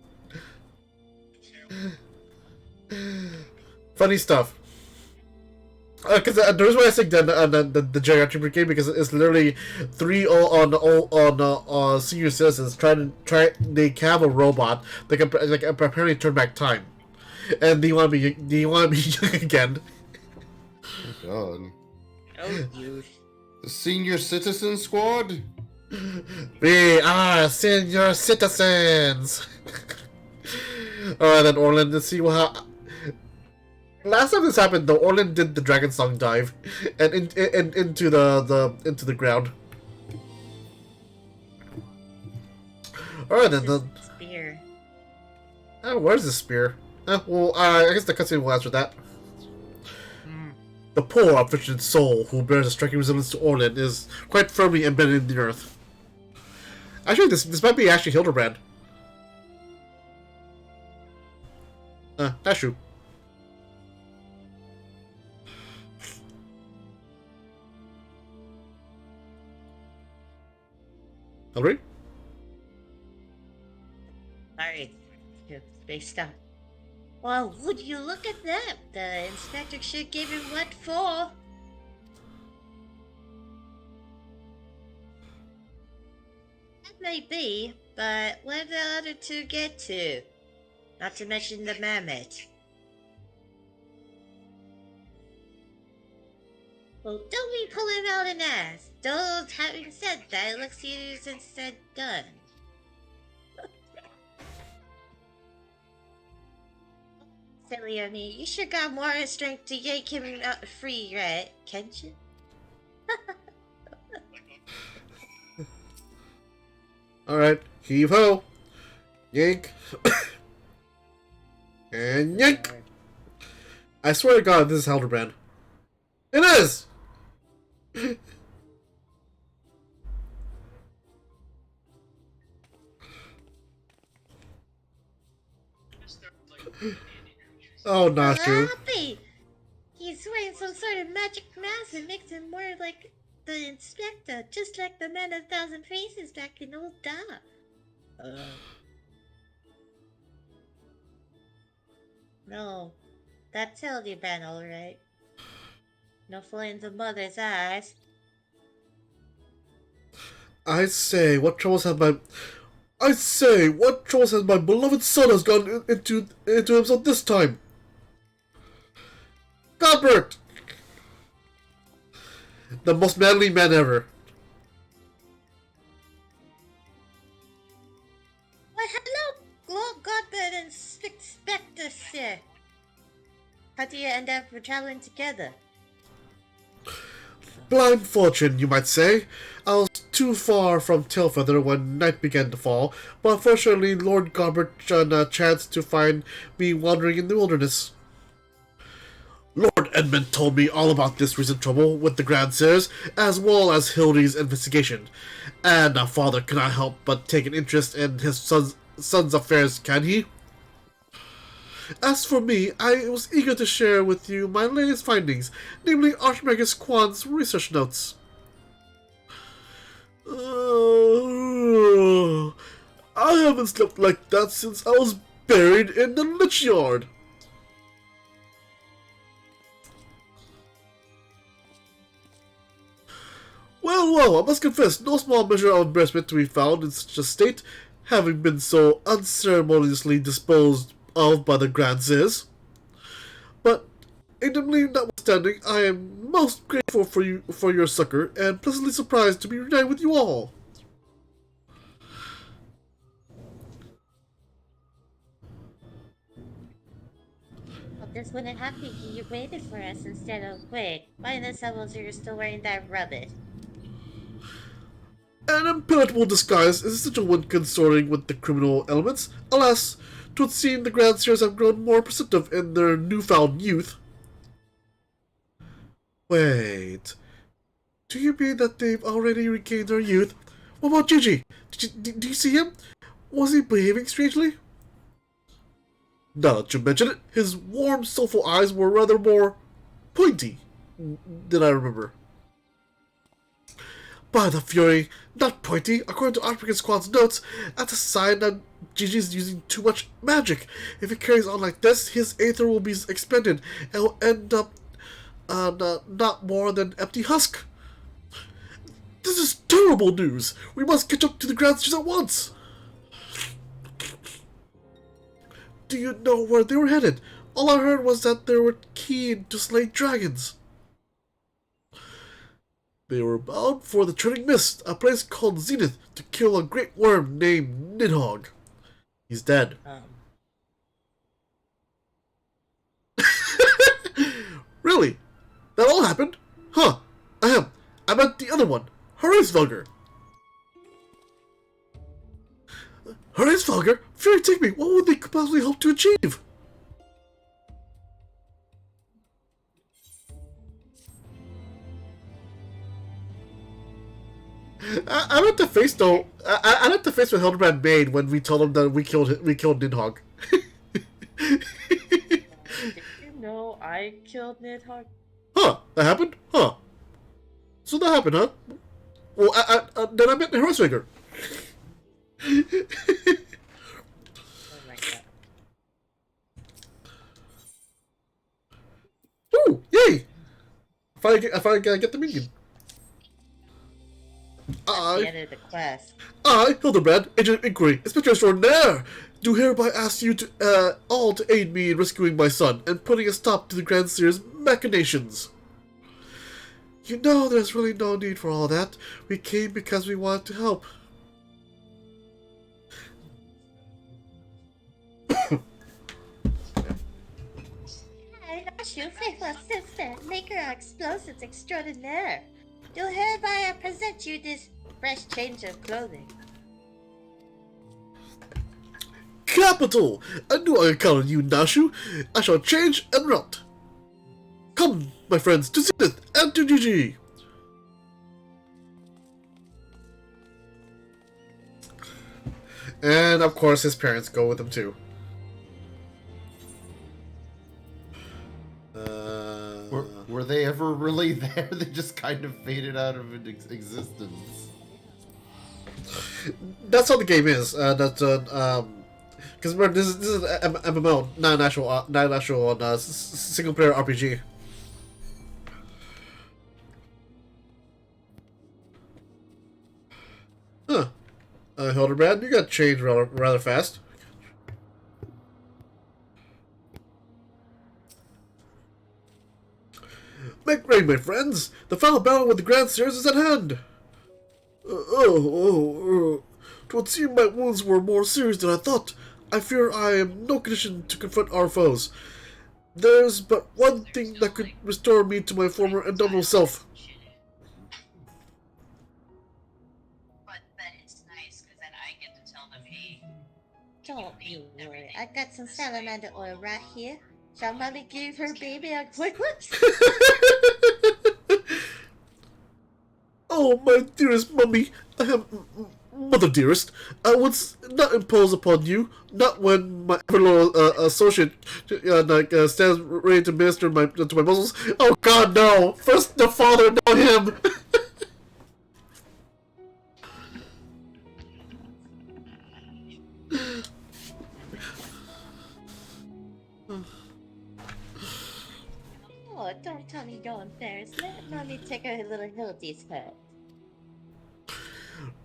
Funny stuff. Because the reason why I think the geriatric brigade, because it's literally three senior citizens they have a robot that can like apparently turn back time, and do you want to be young again?
Oh god.
Oh, you.
The senior citizen squad?
We are senior citizens. Alright then, Orlin, let's see what. Last time this happened, though, Orlin did the dragon song dive and into the ground. Alright then, the
Spear.
where's the spear? Well, I guess the cutscene will answer that. The poor, afflicted soul who bears a striking resemblance to Orlin is quite firmly embedded in the earth. Actually, this might be actually Hildibrand. That's true. Hillary?
Sorry. You're spaced out. Well, would you look at that? The inspector sure gave him what for. That may be, but where did the other two get to? Not to mention the mammoth. Well, don't be pulling out an ass. Though, having said that, it looks easier since said done. Silly of me, you sure got more strength to yank him out free, right? Can't you?
Alright, heave ho! Yank! And yank! I swear to god, this is Hildibrand. It is! Oh, not true.
Happy! He's wearing some sort of magic mask that makes him more like the inspector, just like the man of 1,000 faces back in old Da. No, that's Hildibrand, alright. No fooling the mother's eyes.
I say, what troubles has my beloved son has gone into himself this time? Godbert! The most manly man ever.
Why, hello, Lord Godbert and Spectre, sir. How do you end up traveling together?
Blind fortune, you might say. I was too far from Tailfeather when night began to fall, but fortunately Lord Godbert chanced to find me wandering in the wilderness. Lord Edmund told me all about this recent trouble with the Grandsires, as well as Hildy's investigation, and a father cannot help but take an interest in his son's affairs, can he? As for me, I was eager to share with you my latest findings, namely Archmagus Quan's research notes. I haven't slept like that since I was buried in the lich yard. Well, I must confess, no small measure of embarrassment to be found in such a state, having been so unceremoniously disposed of by the Grandsires. But, ignominy notwithstanding, I am most grateful for your succor, and pleasantly surprised to be reunited with you all.
Well, this wouldn't happen if you waited for us instead of, wait, why in the devils you're still wearing that rubbish?
An impenetrable disguise is essential when consorting with the criminal elements. Alas, 'twould seem the Grand Seers have grown more perceptive in their newfound youth. Wait, do you mean that they've already regained their youth? What about Gigi? Did you see him? Was he behaving strangely? Now that you mention it, his warm, soulful eyes were rather more pointy than I remember. By the Fury, not pointy. According to Outbreaker Squad's notes, that's a sign that Gigi's using too much magic. If it carries on like this, his aether will be expended and will end up not more than empty husk. This is terrible news. We must catch up to the Grand Seers at once. Do you know where they were headed? All I heard was that they were keen to slay dragons. They were bound for the Turning Mist, a place called Zenith, to kill a great worm named Nidhogg. He's dead. Really? That all happened? Huh. I meant the other one. Hraesvelgr. Hraesvelgr? Fury, take me. What would they possibly hope to achieve? I like the face though. I like the face what Hildibrand made when we told him that we killed Nidhogg.
Did you know I killed Nidhogg?
Huh? That happened? Huh? So that happened, huh? Well, then I met Hraesvelgr.
Oh my god.
Ooh, yay! I finally get the minion.
The end of the quest.
I, Hildibrand, Agent of Inquiry, Inspector Extraordinaire, do hereby ask you to all to aid me in rescuing my son and putting a stop to the Grand Seer's machinations. You know, there's really no need for all that. We came because we wanted to help.
Maker of explosives extraordinaire. Do hereby I present you this fresh change of clothing.
Capital! I knew I could count on you, Nashu. I shall change en route. Come, my friends, to Zenith and to Gigi. And of course, his parents go with him too.
Were they ever really there? They just kind of faded out of existence.
That's how the game is. Because remember, this is an MMO, not an actual single player RPG. Huh. Hildibrand, you got changed rather fast. Make ready, my friends! The final battle with the Grand Seers is at hand! It would seem my wounds were more serious than I thought. I fear I am in no condition to confront our foes. There's but one thing that could restore me to my former indomitable self.
But it's nice because then I get to tell them, hey. Don't you worry, I got some salamander oil right here. Shall mommy give her baby a quick look?
Oh, my dearest mummy, mother dearest, I would not impose upon you, not when my ever-loyal associate stands ready to minister to my muscles. Oh God, no! First the father, now him!
Oh, don't tell me you're embarrassed. Let mommy take her little Hildy's hurt.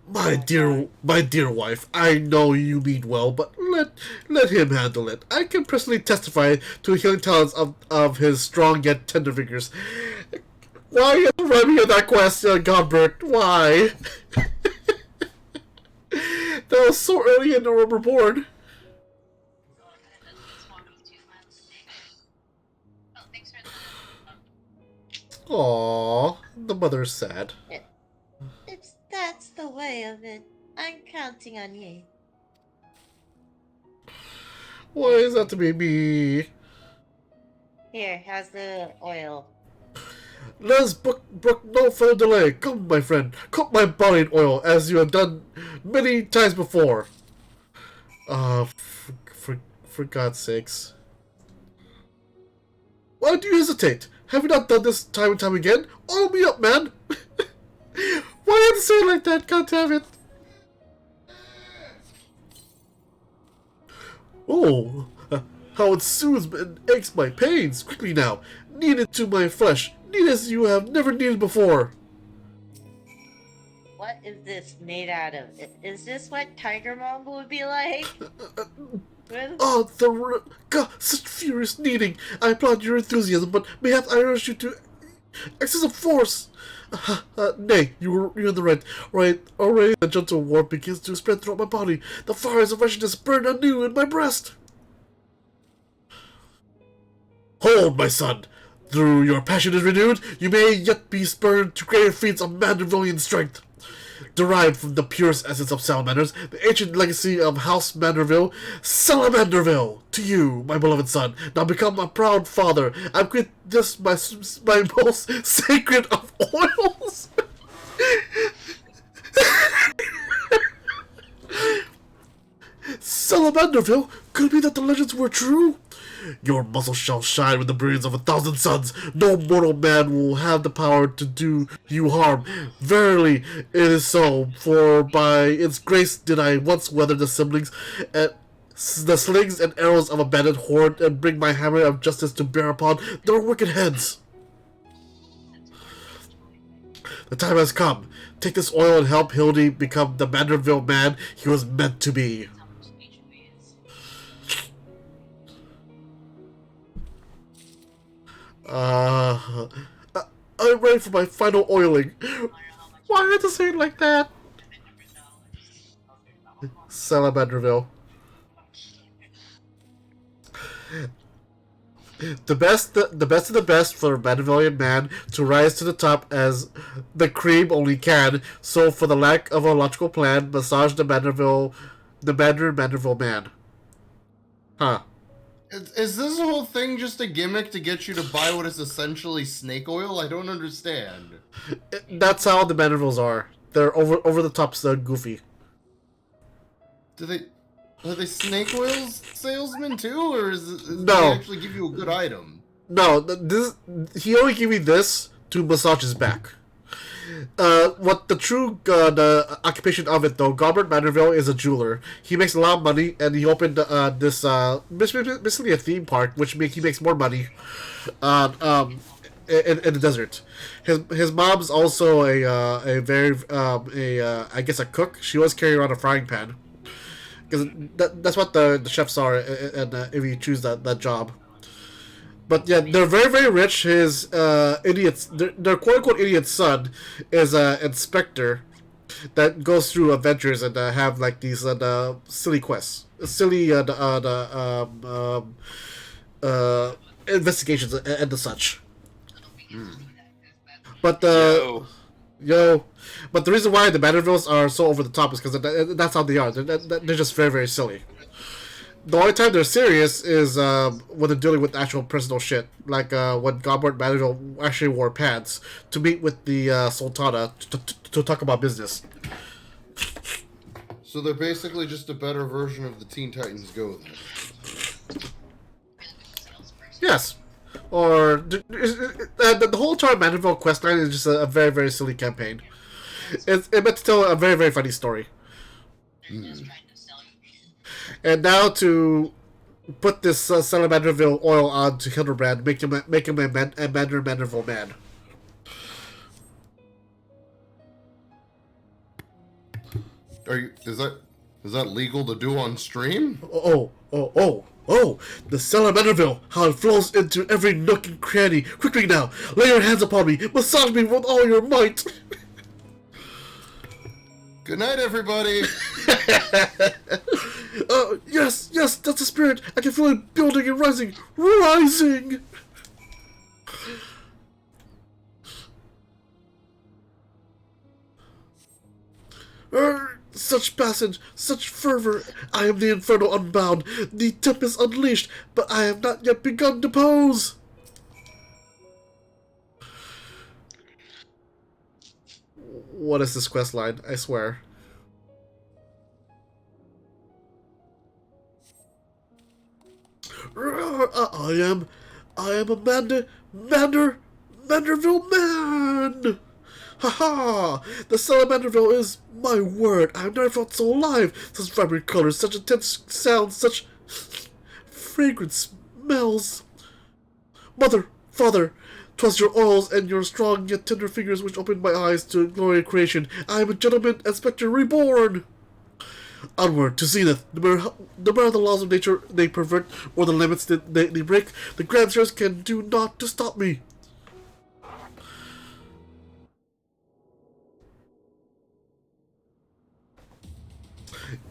My dear wife, I know you mean well, but let him handle it. I can personally testify to the healing talents of his strong yet tender fingers. Why are you remind me of that quest, Godbert? Why? That was so early in the rubber born. Aww, the mother's sad.
That's the way
of it. I'm counting on you.
Why is that to be me?
Here, how's the oil?
Let's book no further delay. Come, my friend, coat my body in oil as you have done many times before. For God's sakes. Why do you hesitate? Have you not done this time and time again? Oil me up, man! Why do you have to say it like that? God damn it. Oh, how it soothes and aches my pains. Quickly now, knead it to my flesh. Knead as you have never kneaded before.
What is this made out of? Is this what Tiger Mom would be like?
Oh, God, such furious kneading. I applaud your enthusiasm, but mayhap I urge you to excessive force. Nay, you're in the right. Already the gentle warmth begins to spread throughout my body. The fires of wretchedness burn anew in my breast. Hold, my son. Though your passion is renewed, you may yet be spurred to greater feats of Mandervillian strength. Derived from the purest essence of salamanders, the ancient legacy of House Manderville, Salamanderville! To you, my beloved son, now become a proud father. I quit this my most sacred of oils. Salamanderville? Could it be that the legends were true? Your muscles shall shine with the brilliance of 1,000 suns. No mortal man will have the power to do you harm. Verily, it is so. For by its grace did I once weather the slings and arrows of a bandit horde, and bring my hammer of justice to bear upon their wicked heads. The time has come. Take this oil and help Hildy become the Manderville man he was meant to be. I'm ready for my final oiling. Why had to say it like that? Salamanderville. The best of the best for a Mandervillian man to rise to the top as the cream only can. So for the lack of a logical plan, massage the Manderville man. Huh.
Is this whole thing just a gimmick to get you to buy what is essentially snake oil? I don't understand.
That's how the Mandervilles are. They're over the top, so goofy.
Are they snake oil salesmen too, or do
No.
they actually give you a good item?
No, he only gave me this to massage his back. What the true the occupation of it though, Gobert Manderville is a jeweler. He makes a lot of money, and he opened this basically a theme park, which he makes more money, in the desert. His mom's also a very I guess a cook. She always carry around a frying pan, because that's what the chefs are, and if you choose that job. But yeah, they're very, very rich. His their quote-unquote idiot son is an inspector that goes through adventures and have like these silly quests, silly investigations and the such. But but the reason why the Mandervilles are so over the top is because that's how they are. They're just very, very silly. The only time they're serious is when they're dealing with actual personal shit. Like when Gobert Manderville actually wore pants to meet with the Sultana to talk about business.
So they're basically just a better version of the Teen Titans Go then.
Yes. Or the whole entire Manderville questline is just a very, very silly campaign. It meant to tell a very, very funny story. And now to put this Salamanderville oil on to Hildibrand, make him a Manderville man.
Is that legal to do on stream?
Oh! The Salamanderville, how it flows into every nook and cranny. Quickly now, lay your hands upon me, massage me with all your might.
Good night, everybody.
Yes, that's the spirit. I can feel it building and rising. Such passage, such fervor! I am the Inferno unbound, the Tempest unleashed, but I have not yet begun to pose! What is this quest line? I swear. I am a Manderville man! Haha! The cell of Manderville is my word. I have never felt so alive. Such vibrant colors, such intense sounds, such fragrant smells. Mother, father, 'twas your oils and your strong yet tender fingers which opened my eyes to glory of creation. I am a gentleman and spectre reborn. Onward to zenith. No matter the laws of nature they pervert or the limits that they break, the grandsires can do naught to stop me.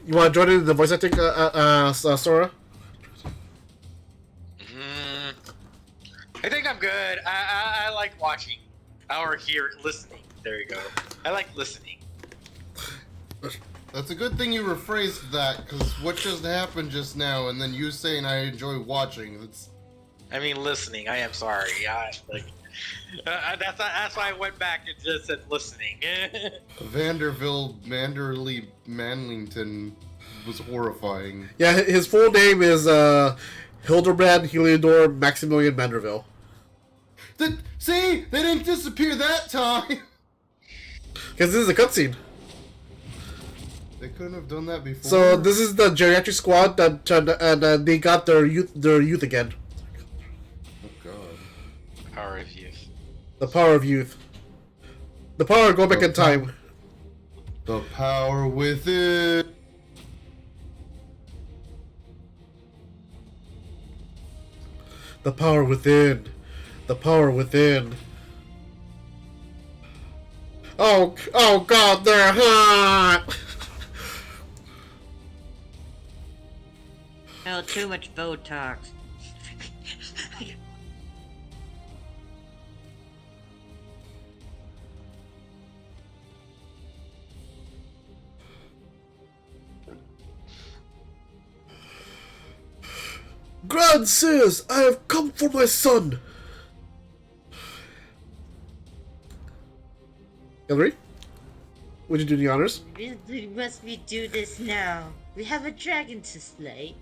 You want to join in the voice acting, Sora?
I think I'm good. I like watching. Or listening. There you go. I like listening.
That's a good thing you rephrased that, because what just happened just now, and then you saying I enjoy watching.
I mean, listening. I am sorry. That's why I went back and just said listening.
Manderley Manlington was horrifying.
Yeah, his full name is Hildibrand Heliodor Maximilian Manderville.
See? They didn't disappear that time!
Because this is a cutscene.
They couldn't have done that before.
So this is the geriatric squad and they got their youth again.
Oh god.
Power of youth.
The power of youth. The power of go back in time.
The power within.
The power within. The power within. Oh god, they're hot!
Oh, too much Botox.
Grand Sirs, I have come for my son! Hillary? Would you do the honors?
Must we do this now? We have a dragon to slay.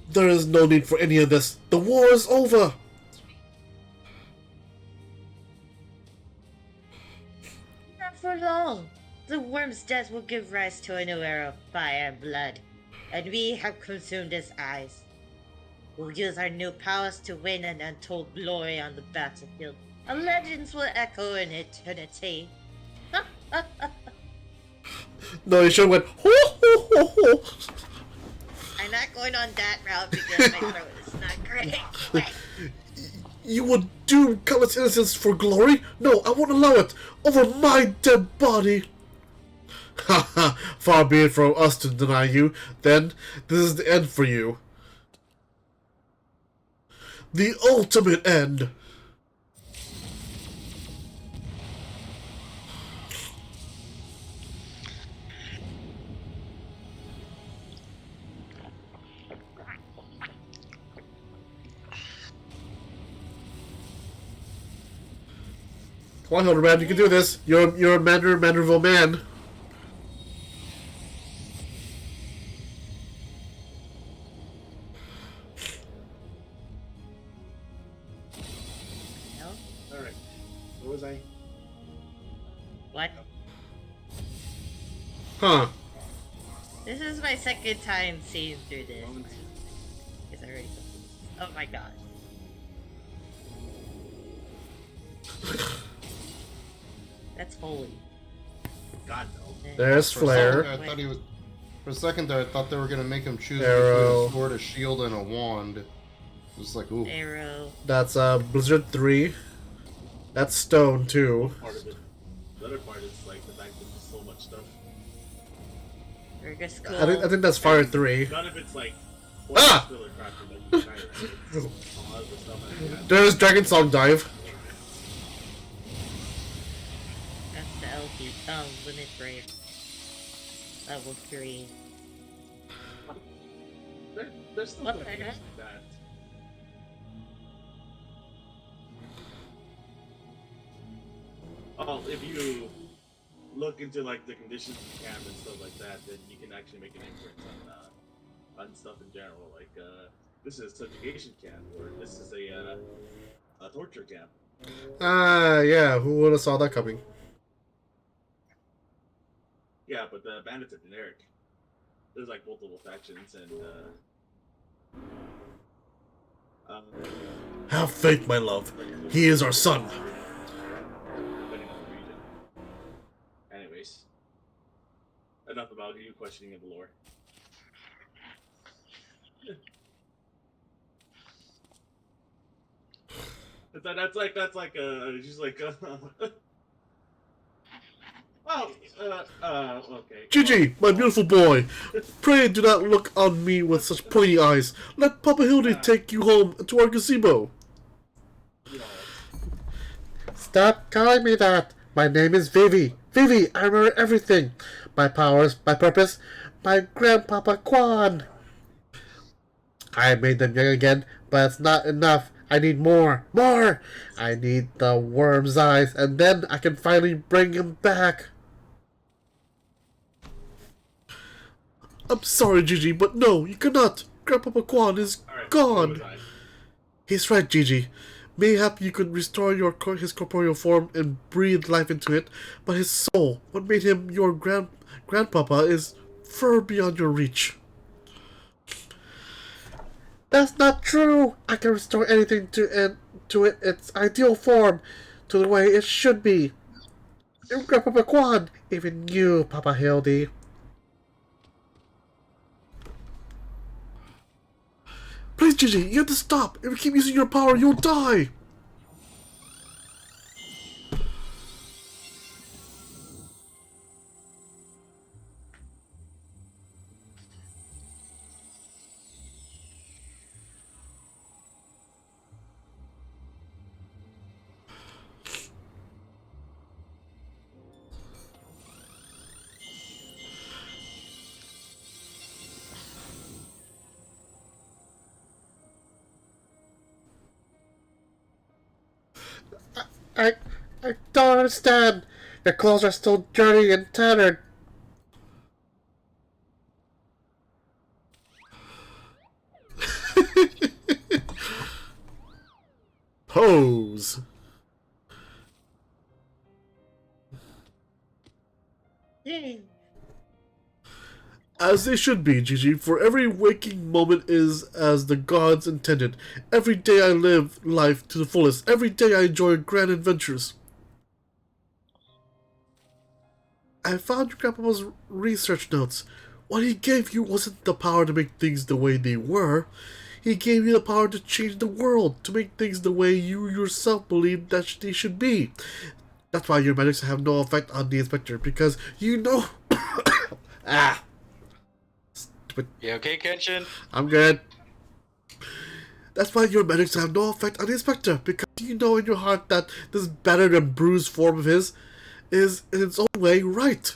There is no need for any of this. The war is over!
Not for long. The worm's death will give rise to a new era of fire and blood. And we have consumed its eyes. We'll use our new powers to win an untold glory on the battlefield. Our legends will echo in eternity.
No, you should have went ho ho ho ho.
I'm not going on that route because my throat is not great.
You would doom countless innocents for glory? No, I won't allow it. Over my dead body. Haha, far be it from us to deny you. Then, this is the end for you. The ultimate end. Come on, Hildibrand, you can do this. You're a Manderville man.
Alright. Where was I?
What?
Huh.
This is my second time seeing through this.
Wrong.
Is I already? Oh my god. That's holy.
God no.
There's
For a second
Flare.
there, I thought he was. For a second there, I thought they were gonna make him choose
Arrow.
between a sword, a shield, and a wand. It was like, ooh.
Arrow.
That's Blizzard 3. That's Stone 2.
Part of it. The other part is like the fact that there's so much stuff.
Burger School.
I think that's Fire 3.
None of it's like
Ah!
filler crap that you can try, right? It's a lot of the stuff like that.
There's Dragon Song Dive.
That's the limit break. Level 3.
There's still
What
some
the
games
heck?
like that. Oh, if you look into like the conditions of the camp and stuff like that, then you can actually make an inference on stuff in general. Like this is a subjugation camp, or this is a torture camp.
Yeah, who would have saw that coming?
Yeah, but the bandits are generic. There's like multiple factions and
Have faith, my love. He is our son.
depending on the region. Anyways, enough about you questioning the lore. That's like she's like oh okay.
Gigi, my beautiful boy, pray do not look on me with such pointy eyes. Let Papa Hildy take you home to our gazebo.
You know,
Stop calling me that. My name is Vivi. Vivi, I remember everything. My powers, my purpose, my grandpapa Quan. I made them young again, but it's not enough. I need more. More! I need the worm's eyes, and then I can finally bring him back. I'm sorry, Gigi, but no, you cannot. Grandpapa Quan is
alright,
gone. He's right, Gigi. Mayhap you could restore his corporeal form and breathe life into it, but his soul, what made him your grandpapa, is far beyond your reach. That's not true! I can restore anything to it its ideal form, to the way it should be. Grandpapa Quan, even you, Papa Hildy. Please, Gigi, you have to stop! If you keep using your power, you'll die! I don't understand. Your clothes are still dirty and tattered. Pose. As they should be, Gigi, for every waking moment is as the gods intended. Every day I live life to the fullest. Every day I enjoy grand adventures. I found your grandpa's research notes. What he gave you wasn't the power to make things the way they were. He gave you the power to change the world, to make things the way you yourself believed that they should be. That's why your magics have no effect on the inspector, because you know... ah! Stupid.
You okay, Kenshin?
I'm good. That's why your magics have no effect on the inspector, because you know in your heart that this battered and bruised form of his is, in its own way, right.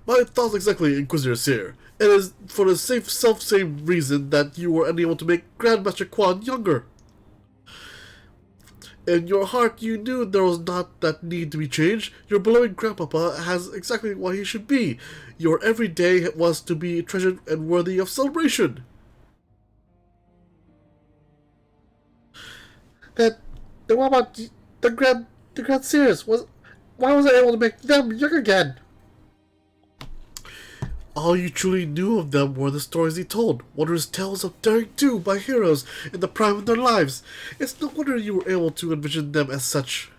My thoughts exactly, Inquisitor Seer. It is for the self-same reason that you were unable to make Grandmaster Quan younger. In your heart, you knew there was not that need to be changed. Your beloved grandpapa has exactly what he should be. Your everyday was to be treasured and worthy of celebration. Then what about the Grand Seers? Why was I able to make them young again? All you truly knew of them were the stories they told, wondrous tales of daring do by heroes in the prime of their lives. It's no wonder you were able to envision them as such.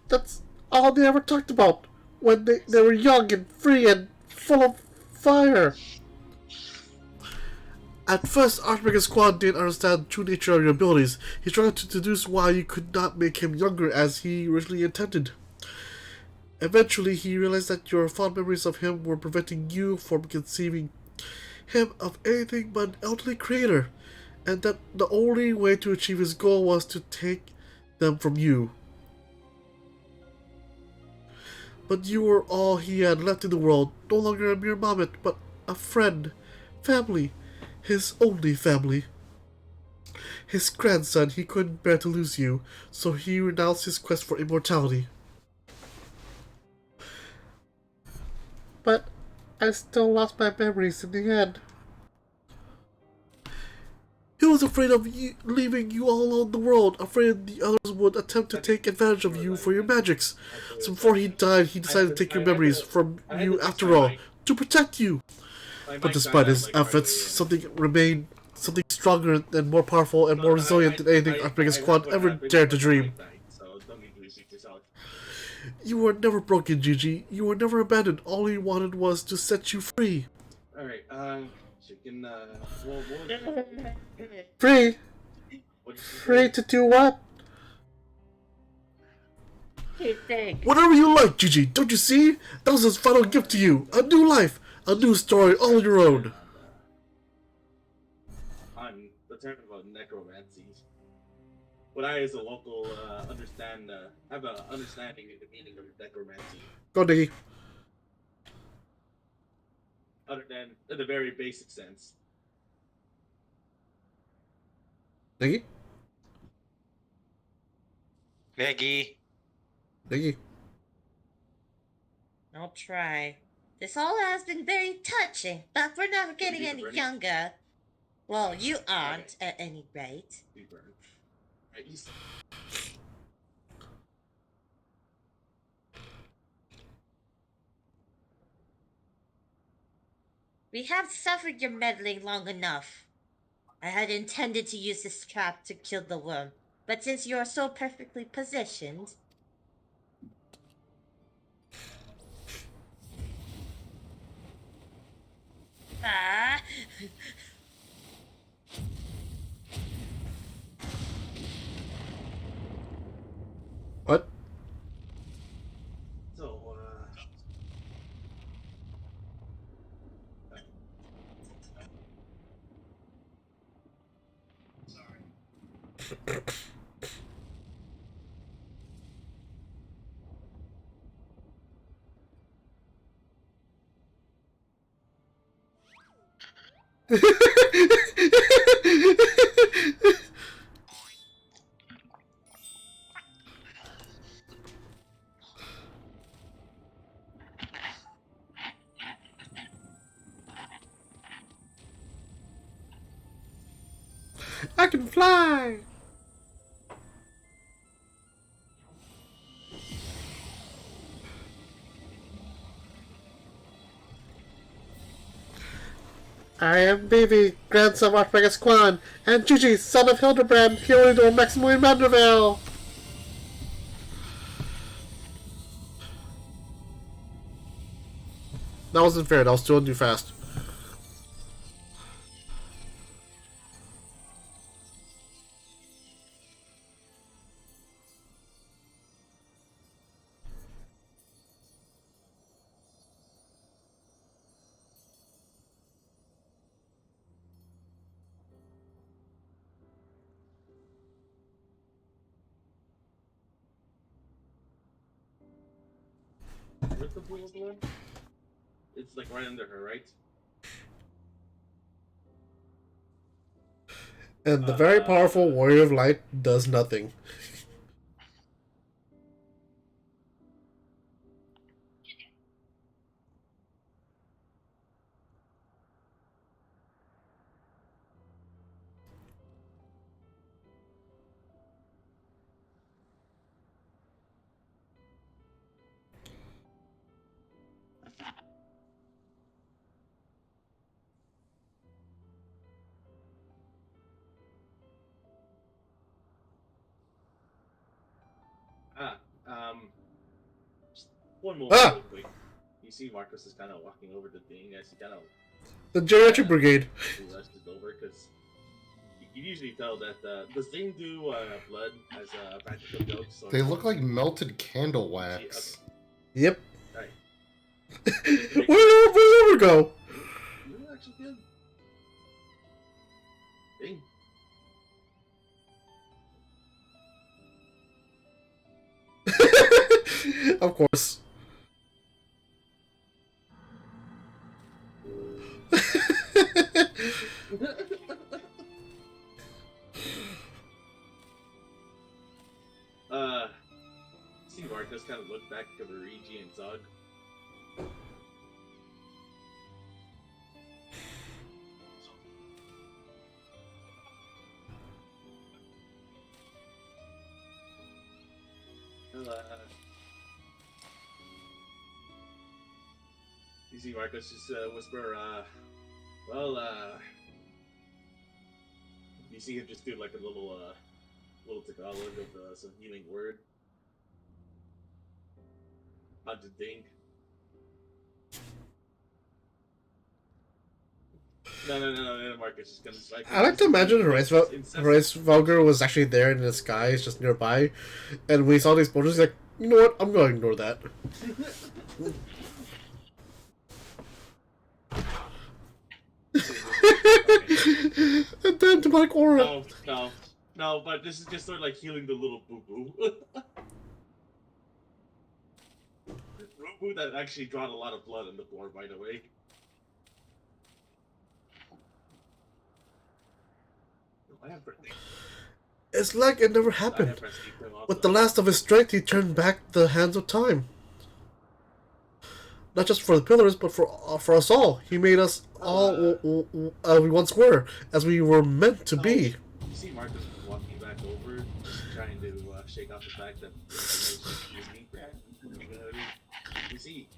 That's all they ever talked about, when they were young and free and full of fire. At first, Archmage's Squad didn't understand the true nature of your abilities. He struggled to deduce why you could not make him younger as he originally intended. Eventually, he realized that your fond memories of him were preventing you from conceiving him of anything but an elderly creator. and that the only way to achieve his goal was to take them from you. But you were all he had left in the world, no longer a mere moment, but a friend, family, his only family. His grandson, he couldn't bear to lose you, so he renounced his quest for immortality. But I still lost my memories in the end. He was afraid of you, leaving you all alone in the world, afraid the others would attempt to take advantage of you for your magics. So before he died, he decided to take your memories from you after all, to protect you. But despite his efforts, something remained, something stronger and more powerful and more resilient than anything our biggest squad ever dared to dream. You were never broken, Gigi. You were never abandoned. All he wanted was to set you free.
Alright, chicken,
Free?
what did you say?
Free to do what?
You think?
Whatever you like, Gigi. Don't you see? That was his final gift to you. A new life. A new story all on your own.
On the term about necromancy, what I, as a local, have an understanding of the meaning of necromancy,
Go, Diggy.
other than in the very basic sense.
Diggy?
Maggie.
Diggy.
I'll try. This all has been very touching, but we're not getting any younger. Well, you aren't, at any rate.
Hildibrand. Right,
We have suffered your meddling long enough. I had intended to use this trap to kill the worm, but since you are so perfectly positioned... Ah!
What?
so,
I can fly! I am Davy, grandson of Archmagus Quan, and Gigi, son of Hildibrand, hero to Maximilian Manderville! That wasn't fair, that was still too fast.
where's the blue one? It's like right under her, right?
And the very powerful Warrior of Light does nothing.
Ah, just one more real quick. You see Marcus is kind of walking over the thing as he kind of
The Geriatric Brigade.
rushes over, because you can usually tell that, does Zing do blood as a practical joke? So
They look like melted candle wax.
Yep.
Right.
Where did the river go?
You actually did. Zing,
Of course.
See Marcus kind of look back to Luigi and Zug. You see Marcus just whisper, you see him just do like a little Tagalog of some healing word. Hunted ding. No, Marcus is gonna like.
I like to imagine Horace Valger was actually there in the skies, just nearby, and we saw these posters. He's like, you know what? I'm going to ignore that. And then demonic aura.
No, but this is just sort of like healing the little boo boo. Boo boo that actually drawn a lot of blood on the floor, by the way. I have birthday.
It's like it never happened. With the last of his strength, he turned back the hands of time. Not just for the pillars, but for us all. He made us all we once were, as we were meant to be.
You see Marcus walking back over, just trying to shake off the fact that you see.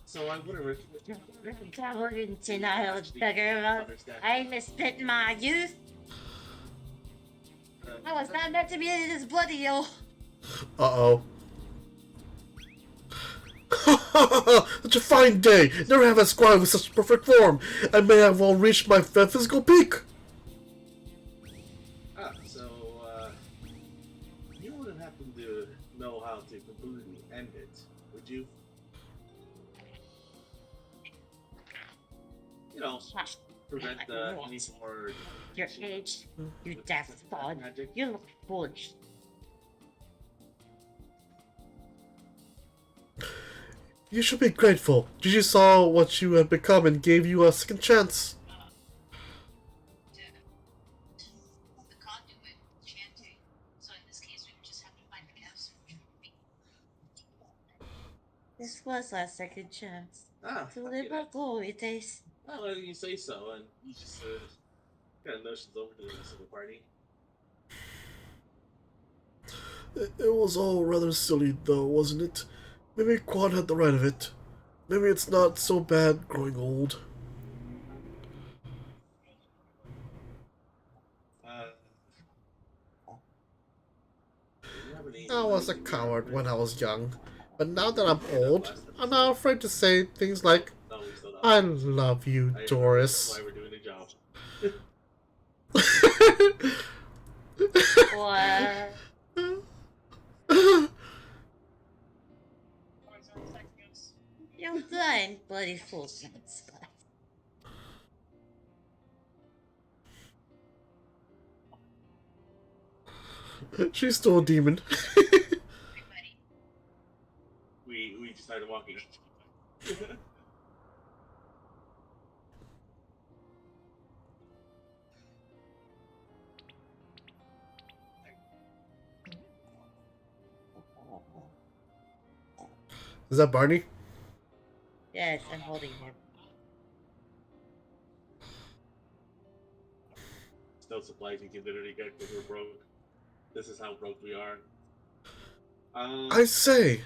So I would have
Traveled in denial, beggar. I misspent my youth. I was not meant to be in this bloody yo.
Uh-oh. Such a fine day! Never have I squire with such perfect form! I may have well reached my physical peak!
You wouldn't happen to know how to completely end it, would you? You know, prevent any more...
Your age, you deaf spawn. You look foolish.
You should be grateful. Gigi saw what you had become and gave you a second chance.
This was our second chance to live our glory days.
Well, you say so, and you just got notions over to the rest of the party.
It was all rather silly, though, wasn't it? Maybe Quad had the right of it. Maybe it's not so bad growing old. I was a coward when I was young, but now that I'm old, I'm not afraid to say things like, I love you, Doris.
That's why we're doing the job.
What? You're blind, bloody fool.
She's still a demon.
we just started walking.
Is that Barney?
Yes, I'm holding him.
Still supplies you can literally get because we're broke. This is how broke we are.
I say,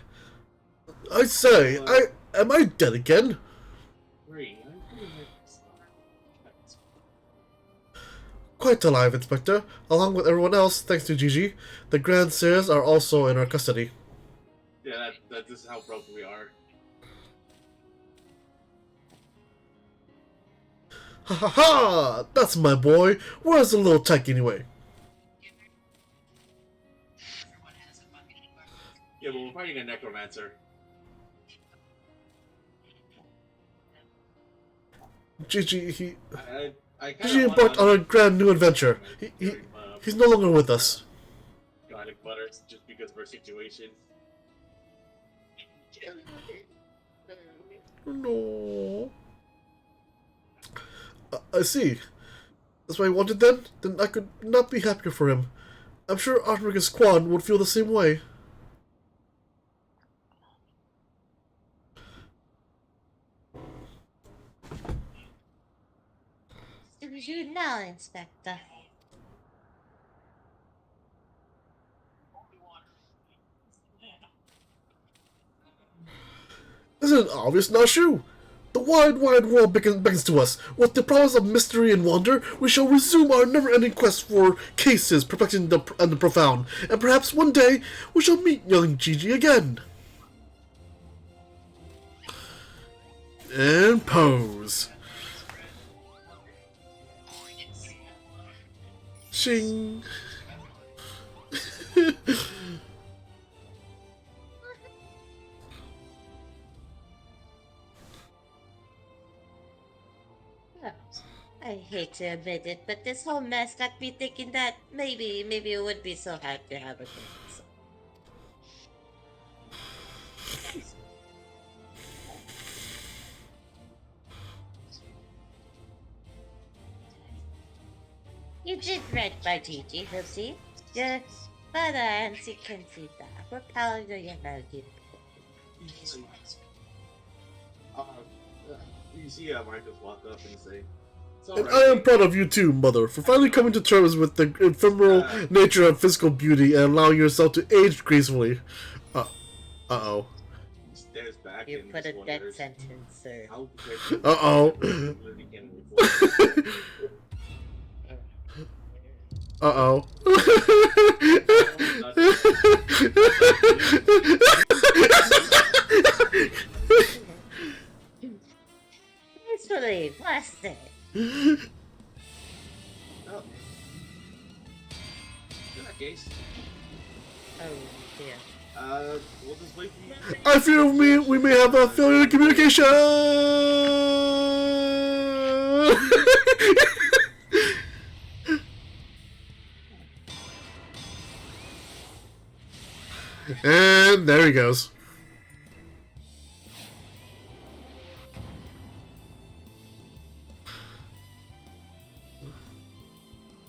am I dead again? Quite alive, Inspector. Along with everyone else, thanks to Gigi. The Grand Seers are also in our custody.
Yeah, this is how broke we are.
Ha ha ha! That's my boy. Where's the little tech anyway?
Yeah, but we're fighting a necromancer.
Gigi,
Gigi
embarked on a grand new adventure. He's no longer with us.
Garlic butter, just because of our situation.
No. I see. That's what he wanted then? Then I could not be happier for him. I'm sure Artemis Quan would feel the same way.
It was you now, Inspector.
Isn't it obvious, Nashu? The wide world beckons to us. With the promise of mystery and wonder, we shall resume our never-ending quest for cases perplexing and the profound, and perhaps one day we shall meet young Gigi again. And pose. Shing.
I hate to admit it, but this whole mess got me thinking that maybe it would be so hard to have a grandson. You did right by Gigi, Hipsy. Your father and she can see that. We're proud of your energy.
You see Marcus walk up and say, "It's all
And
right,
I am
Nick."
proud of you too, Mother, for finally coming to terms with the ephemeral nature of physical beauty and allowing yourself to age gracefully. Uh-oh.
He stares back
You
and
put a
just
death
wonders
sentence, sir.
how prepared
Uh-oh.
literally can report.
Uh-oh.
Gracefully, blast it.
Oh. In that case,
Oh dear.
we'll just wait for you.
I fear we may have a failure in communication! And there he goes.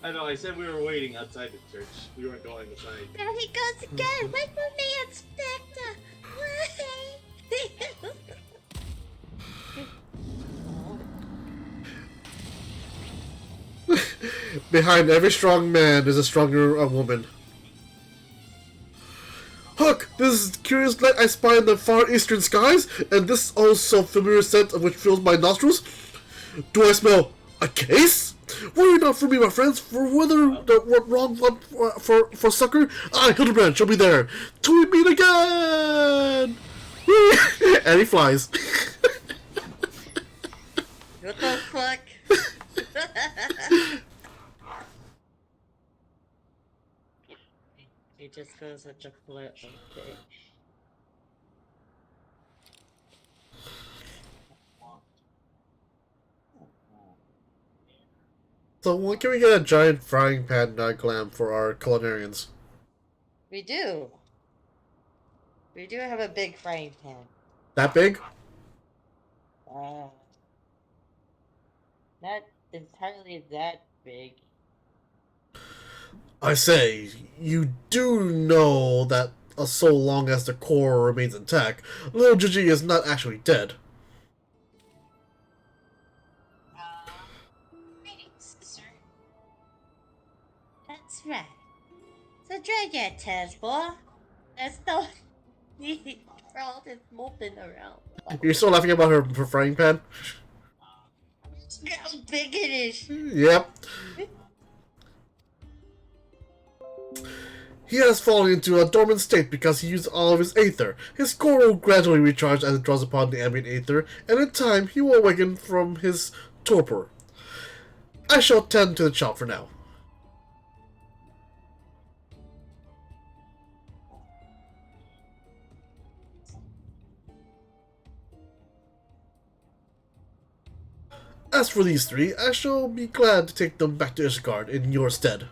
I know, I said we were waiting outside the church. We weren't going inside.
There he goes again. Wait for me, Inspector. Wait.
Behind every strong man is a stronger woman. Hook! This is curious light I spy in the far eastern skies, and this also familiar scent of which fills my nostrils. Do I smell a case? Worry not for me, my friends, for whether the wrong one for succor, I, Hildibrand, shall be there till we meet again! And he flies.
What the fuck? He just goes such a flip. Okay.
So when can we get a giant frying pan glam for our culinarians?
We do. We do have a big frying pan.
That big?
Not entirely that big.
I say, you do know that so long as the core remains intact, little Gigi is not actually dead.
Greetings, sir.
That's right. So drag your tails, boy. There's no need for all this moping around.
You're still laughing about her frying pan?
Look how big it is.
Yep. He has fallen into a dormant state because he used all of his aether. His core will gradually recharge as it draws upon the ambient aether, and in time he will awaken from his torpor. I shall tend to the chop for now. As for these three, I shall be glad to take them back to Ishgard in your stead.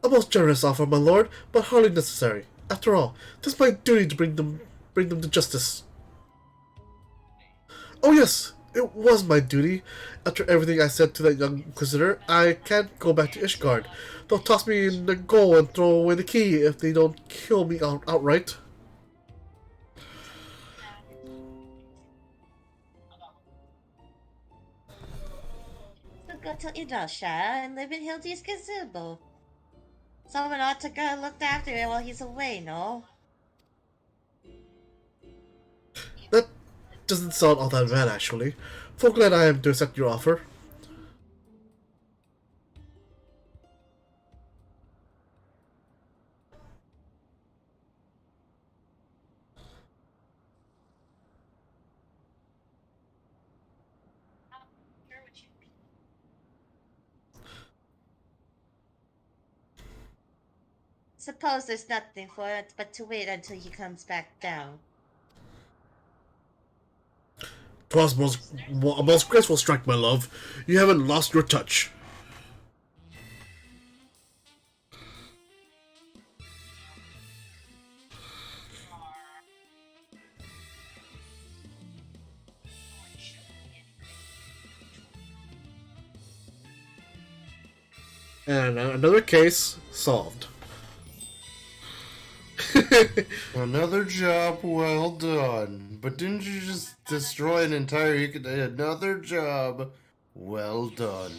A most generous offer, my lord, but hardly necessary. After all, it is my duty to bring them to justice. Oh yes, it was my duty. After everything I said to that young inquisitor, I can't go back to Ishgard. They'll toss me in the goal and throw away the key if they don't kill me outright.
So go to Idasha and live in Hildy's gazebo. Someone ought to go look after him while he's away, no?
That doesn't sound all that bad, actually. So glad I am to accept your offer.
Suppose there's nothing for it but to wait until he comes back down.
'Twas a most graceful strike, my love. You haven't lost your touch. And another case solved.
Another job well done. But didn't you just destroy an entire another job well done.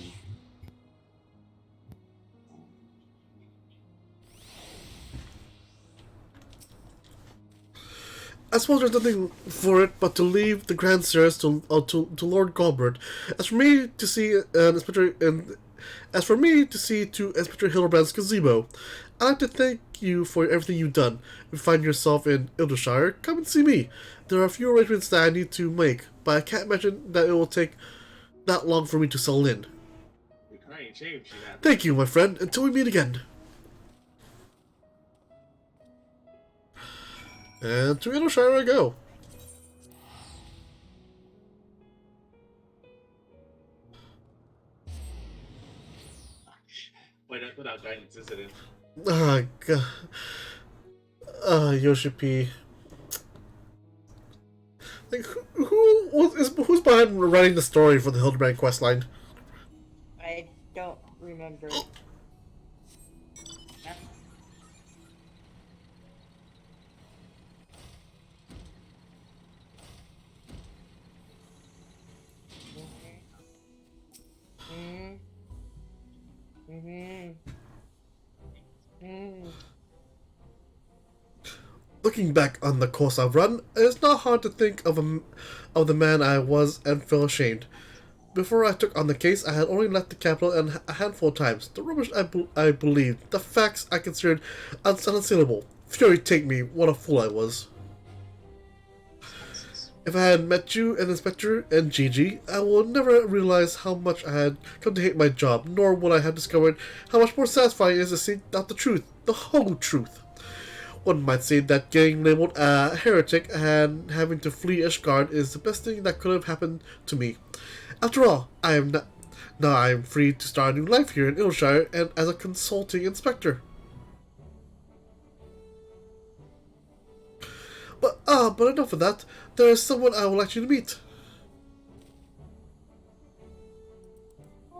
I suppose there's nothing for it but to leave the grand stairs to Lord Galbert. As for me to see as for me to see to Inspector Hildibrand's gazebo, I'd like to thank you for everything you've done. If you find yourself in Ildershire, come and see me. There are a few arrangements that I need to make, but I can't imagine that it will take that long for me to settle in. Thank you, my friend. Until we meet again. And to Ildershire I go.
Without guidance, is it?
Ah, God. Yoshi P. Like, who's behind writing the story for the Hildibrand questline?
I don't remember.
Looking back on the course I've run, it's not hard to think of the man I was and feel ashamed. Before I took on the case, I had only left the capital a handful of times. The rubbish I believed, the facts I considered unassailable. Fury take me, what a fool I was. If I had met you and Inspector and Gigi, I would never realize how much I had come to hate my job, nor would I have discovered how much more satisfying it is to seek out the truth, the whole truth. One might say that getting labeled a heretic and having to flee Ishgard is the best thing that could have happened to me. After all, now I am free to start a new life here in Ildershire and as a consulting inspector. But enough of that. There is someone I would like you to meet.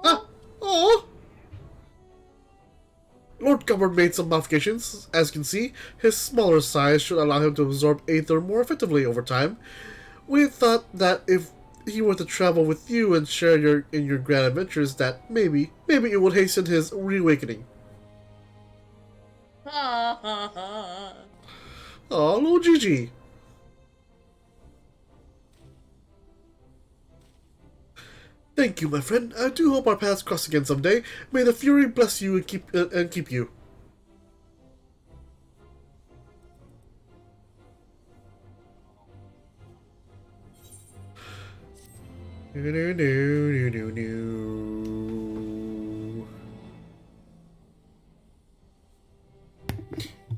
Oh! Lord Galbert made some modifications. As you can see, his smaller size should allow him to absorb Aether more effectively over time. We thought that if he were to travel with you and share in your grand adventures, that maybe it would hasten his reawakening. Oh, little Gigi. Thank you, my friend. I do hope our paths cross again someday. May the Fury bless you and keep you.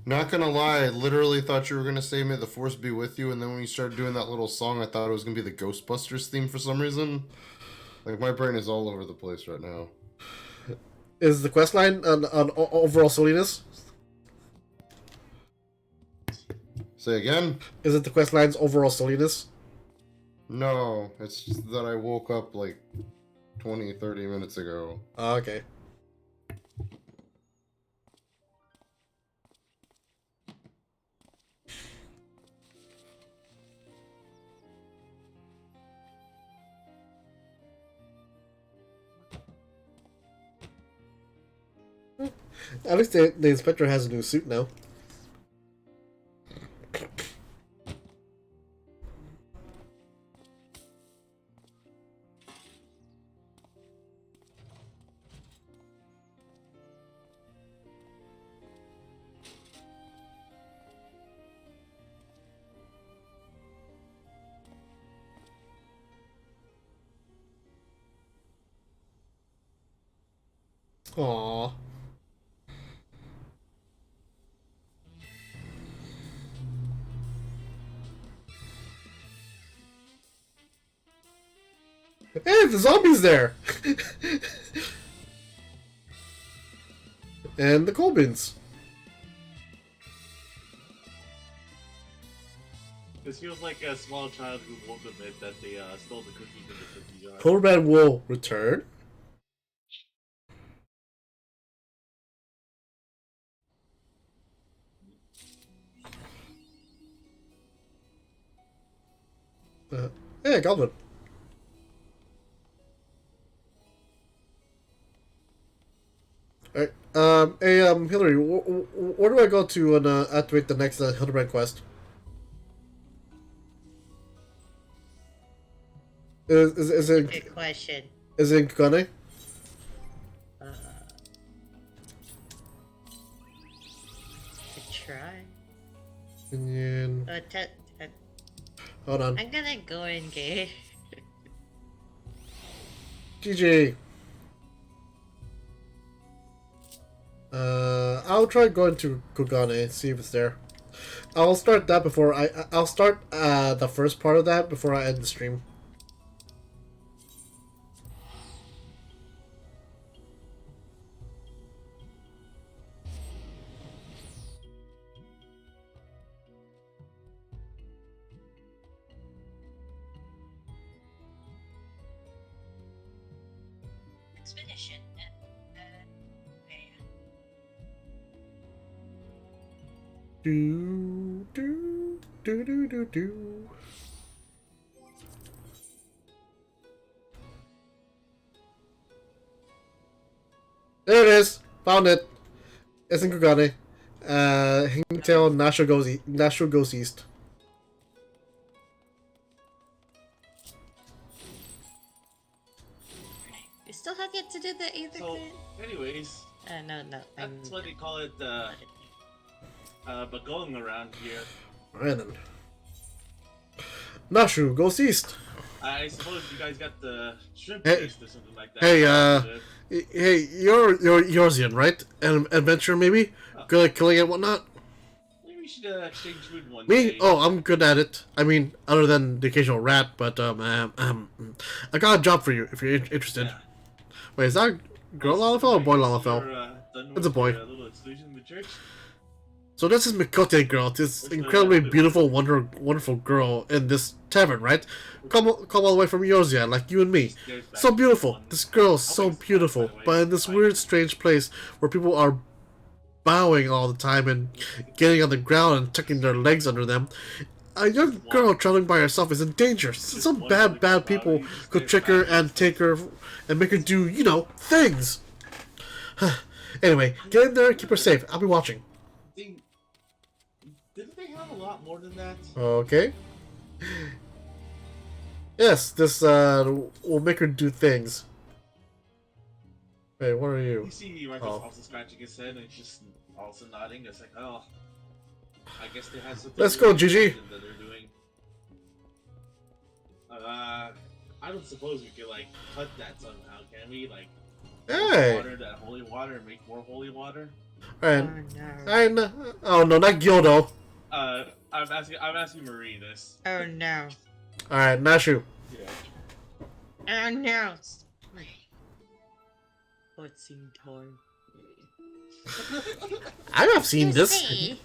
Not gonna lie, I literally thought you were gonna say "May the Force be with you," and then when you started doing that little song, I thought it was gonna be the Ghostbusters theme for some reason. Like, my brain is all over the place right now.
Is the questline on overall silliness?
Say again?
Is it the quest line's overall silliness?
No, it's just that I woke up like 20, 30 minutes ago.
Oh, okay. At least the inspector has a new suit now. Aww. Hey, the zombie's there! And the Colbins.
This feels like a small child who won't admit that they stole the cookie from the cookie jar.
Hildibrand will return. Hey, Goblin. Alright, hey, Hillary, where do I go to activate the next Hildibrand quest? Is it
Good question.
is it in Kugane?
To try.
Opinion. Hold on.
I'm gonna go in game.
GG. I'll try going to Kugane, see if it's there. I'll start that before I'll start the first part of that before I end the stream.
Expedition.
Do do do do do do. There it is. Found it. It's in Kugane. Hingtail Nashua goes east.
You still have yet to do the Aether
So,
Clan?
anyways,
No.
that's what they call it, but going around here.
Alright then. Nashu goes east.
I suppose you guys got the shrimp
Hey.
taste or something like that.
Hey, hey, you're Yorzian, right? An adventurer, maybe? Good at killing and whatnot?
Maybe we should exchange food one
Me?
day.
Oh, I'm good at it. I mean, other than the occasional rat, but, I got a job for you, if you're interested.
Yeah.
Wait, is that a girl Lalafell or boy Lalafell?
Done
It's a
with
boy.
your little exclusion in the church?
So this is Mikote girl, this
Which
incredibly
one?
beautiful, wonderful girl in this tavern, right? Come all the way from Yorzian, like you and me.
There's back
So
to
beautiful.
one.
This girl is so
Always fun,
beautiful,
by the way.
but in this
Fine.
weird, strange place where people are bowing all the time and getting on the ground and tucking their legs under them, a young girl traveling by herself is in danger. Some bad people could trick her and take her and make her do, things. Anyway, get in there and keep her safe. I'll be watching.
Didn't they have a lot more than that?
Okay. Yes, this will make her do things. Wait, what are you?
You see Rifle's
Oh.
also scratching his head and just also nodding. It's like, oh, I guess they have something.
Let's go,
really
Gigi.
important that they're doing. I don't suppose we could like cut that somehow, can we? Like,
Hey.
water that holy water and make more holy water.
Alright.
Oh no.
Oh no, not Gildo.
I'm asking Marie this.
Oh no.
Alright, Nashu.
Yeah.
Oh no. What's in time?
I have seen this.
See?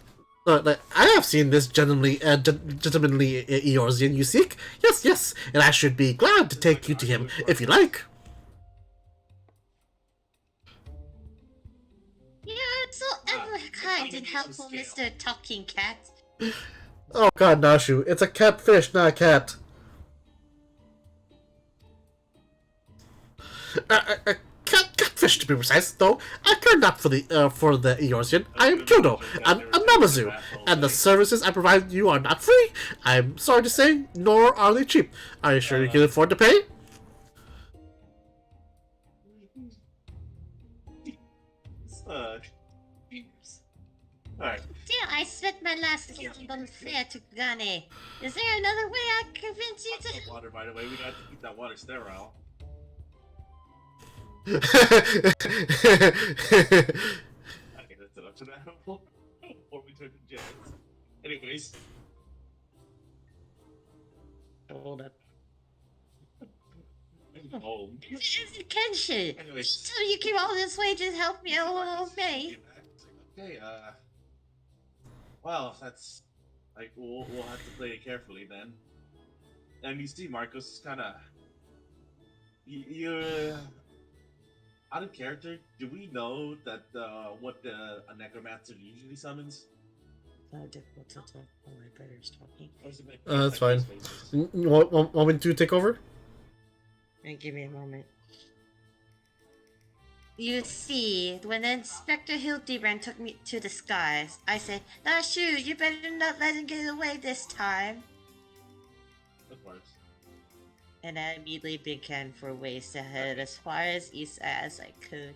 I have seen this gentlemanly Eorzean you seek. Yes, yes, and I should be glad to take you to him if you like.
You're so ever kind and helpful, Mr. Talking Cat.
Oh God, Nashu, it's a catfish, not a cat. Catfish to be precise, though. I care not for the Eorzean. I am Kyoto, a Namazu, and the services I provide you are not free. I'm sorry to say, nor are they cheap. Are you sure you can afford to pay?
Alright.
Dear, I spent my last killing on fair to Gane. Is there another way I can convince you to...
Water, by the way, we got to keep that water sterile. Okay, that's enough to that. Before we turn to jets. Anyways.
Hold up.
Home.
Kenshin,
Anyways.
so you came all this way to help me, old mate.
Okay, well, that's like we'll have to play it carefully then. And you see, Marcos is kind of you're out of character. Do we know that what a necromancer usually summons?
Difficult to talk while my brother's talking.
That's fine. Want me to take over?
And give me a moment.
You see, when Inspector Hildibrand took me to the skies, I said, Nashu, you better not let him get away this time.
Of course.
And I immediately began for ways to head as far as east as I could.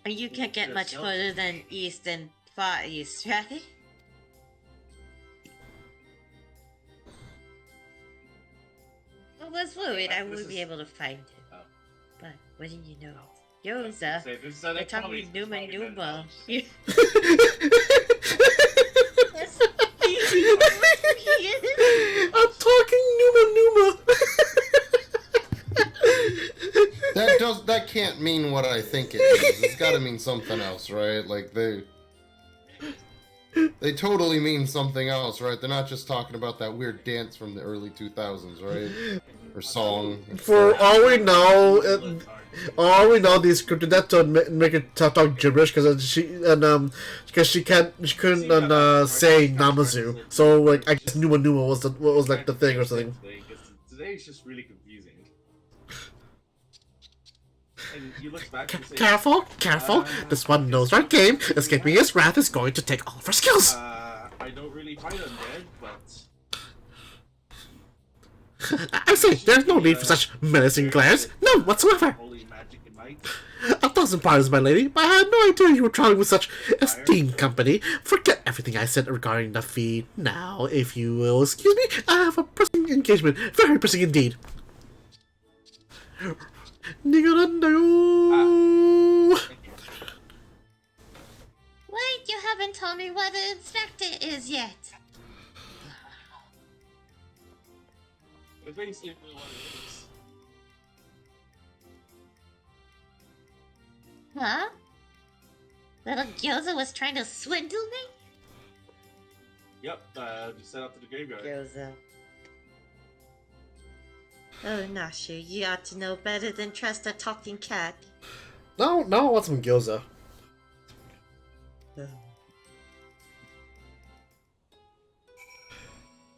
And you can't get much further than east and far east, right? I was worried I wouldn't be able to find him. But what do you know? Yoza, they're talking Numa Numa.
I'm talking Numa Numa.
That can't mean what I think it means. It's gotta mean something else, right? Like they totally mean something else, right? They're not just talking about that weird dance from the early 2000s, right? Or song.
For all we know, these scripted that to make it talk gibberish because she couldn't say Namazu. So like I guess Numa Numa was like the thing or something.
Today is just really confusing. And you look back and say,
Careful! This one knows our game. Escaping his wrath is going to take all of our skills.
I don't really fight undead, but
I say, there's no need for such menacing glares. None whatsoever.
holy magic and might.
1,000 pardons, my lady, but I had no idea you were traveling with such esteemed company. Forget everything I said regarding the fee. Now, if you will excuse me, I have a pressing engagement. Very pressing indeed.
Wait, you haven't told me what the inspector is yet.
But basically what it is.
Huh? Little Gyoza was trying to swindle me?
Yep, just set out to the graveyard.
Gyoza.
Oh, Nashu, you ought to know better than trust a talking cat.
No, I want some gyoza.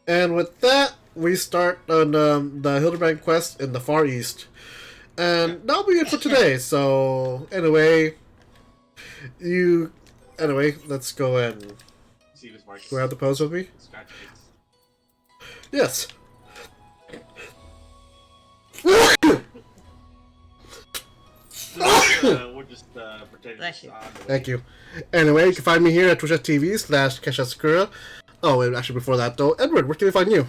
And with that, we start on the Hildibrand quest in the Far East. And that'll be it for today. So, anyway, let's go and...
See this Marcus.
Do I have the pose with me?
Scratch it.
Yes.
We're just pretending
Bless
it's
you.
on the way.
Thank you. Anyway, you can find me here at twitch.tv/KeshaSakura. Oh, and actually before that though, Edward, where can we find you?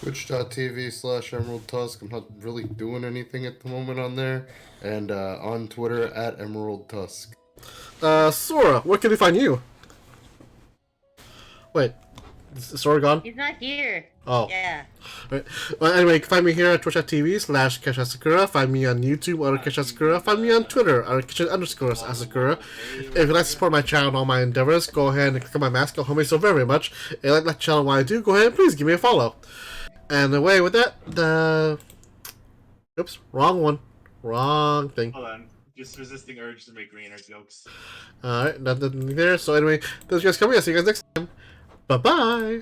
Twitch.tv/Emerald Tusk. I'm not really doing anything at the moment on there. And on Twitter at Emerald Tusk.
Sora, where can we find you? Wait. Is Sora gone?
He's not here.
Oh.
Yeah.
Right. Well, anyway, you can find me here at twitch.tv/KetchUpSakura. Find me on YouTube under KetchUpSakura. Find me on Twitter under Kitchen_Asakura. If you'd like to support my channel and all my endeavors, go ahead and click on my mask. It'll help me so very much. If you like that channel, why I do, go ahead and please give me a follow. And away with that, oops, wrong one. Wrong thing.
Hold on. Just resisting urge to make greener jokes.
Alright, nothing there. So anyway, those guys coming. I'll see you guys next time. Bye-bye.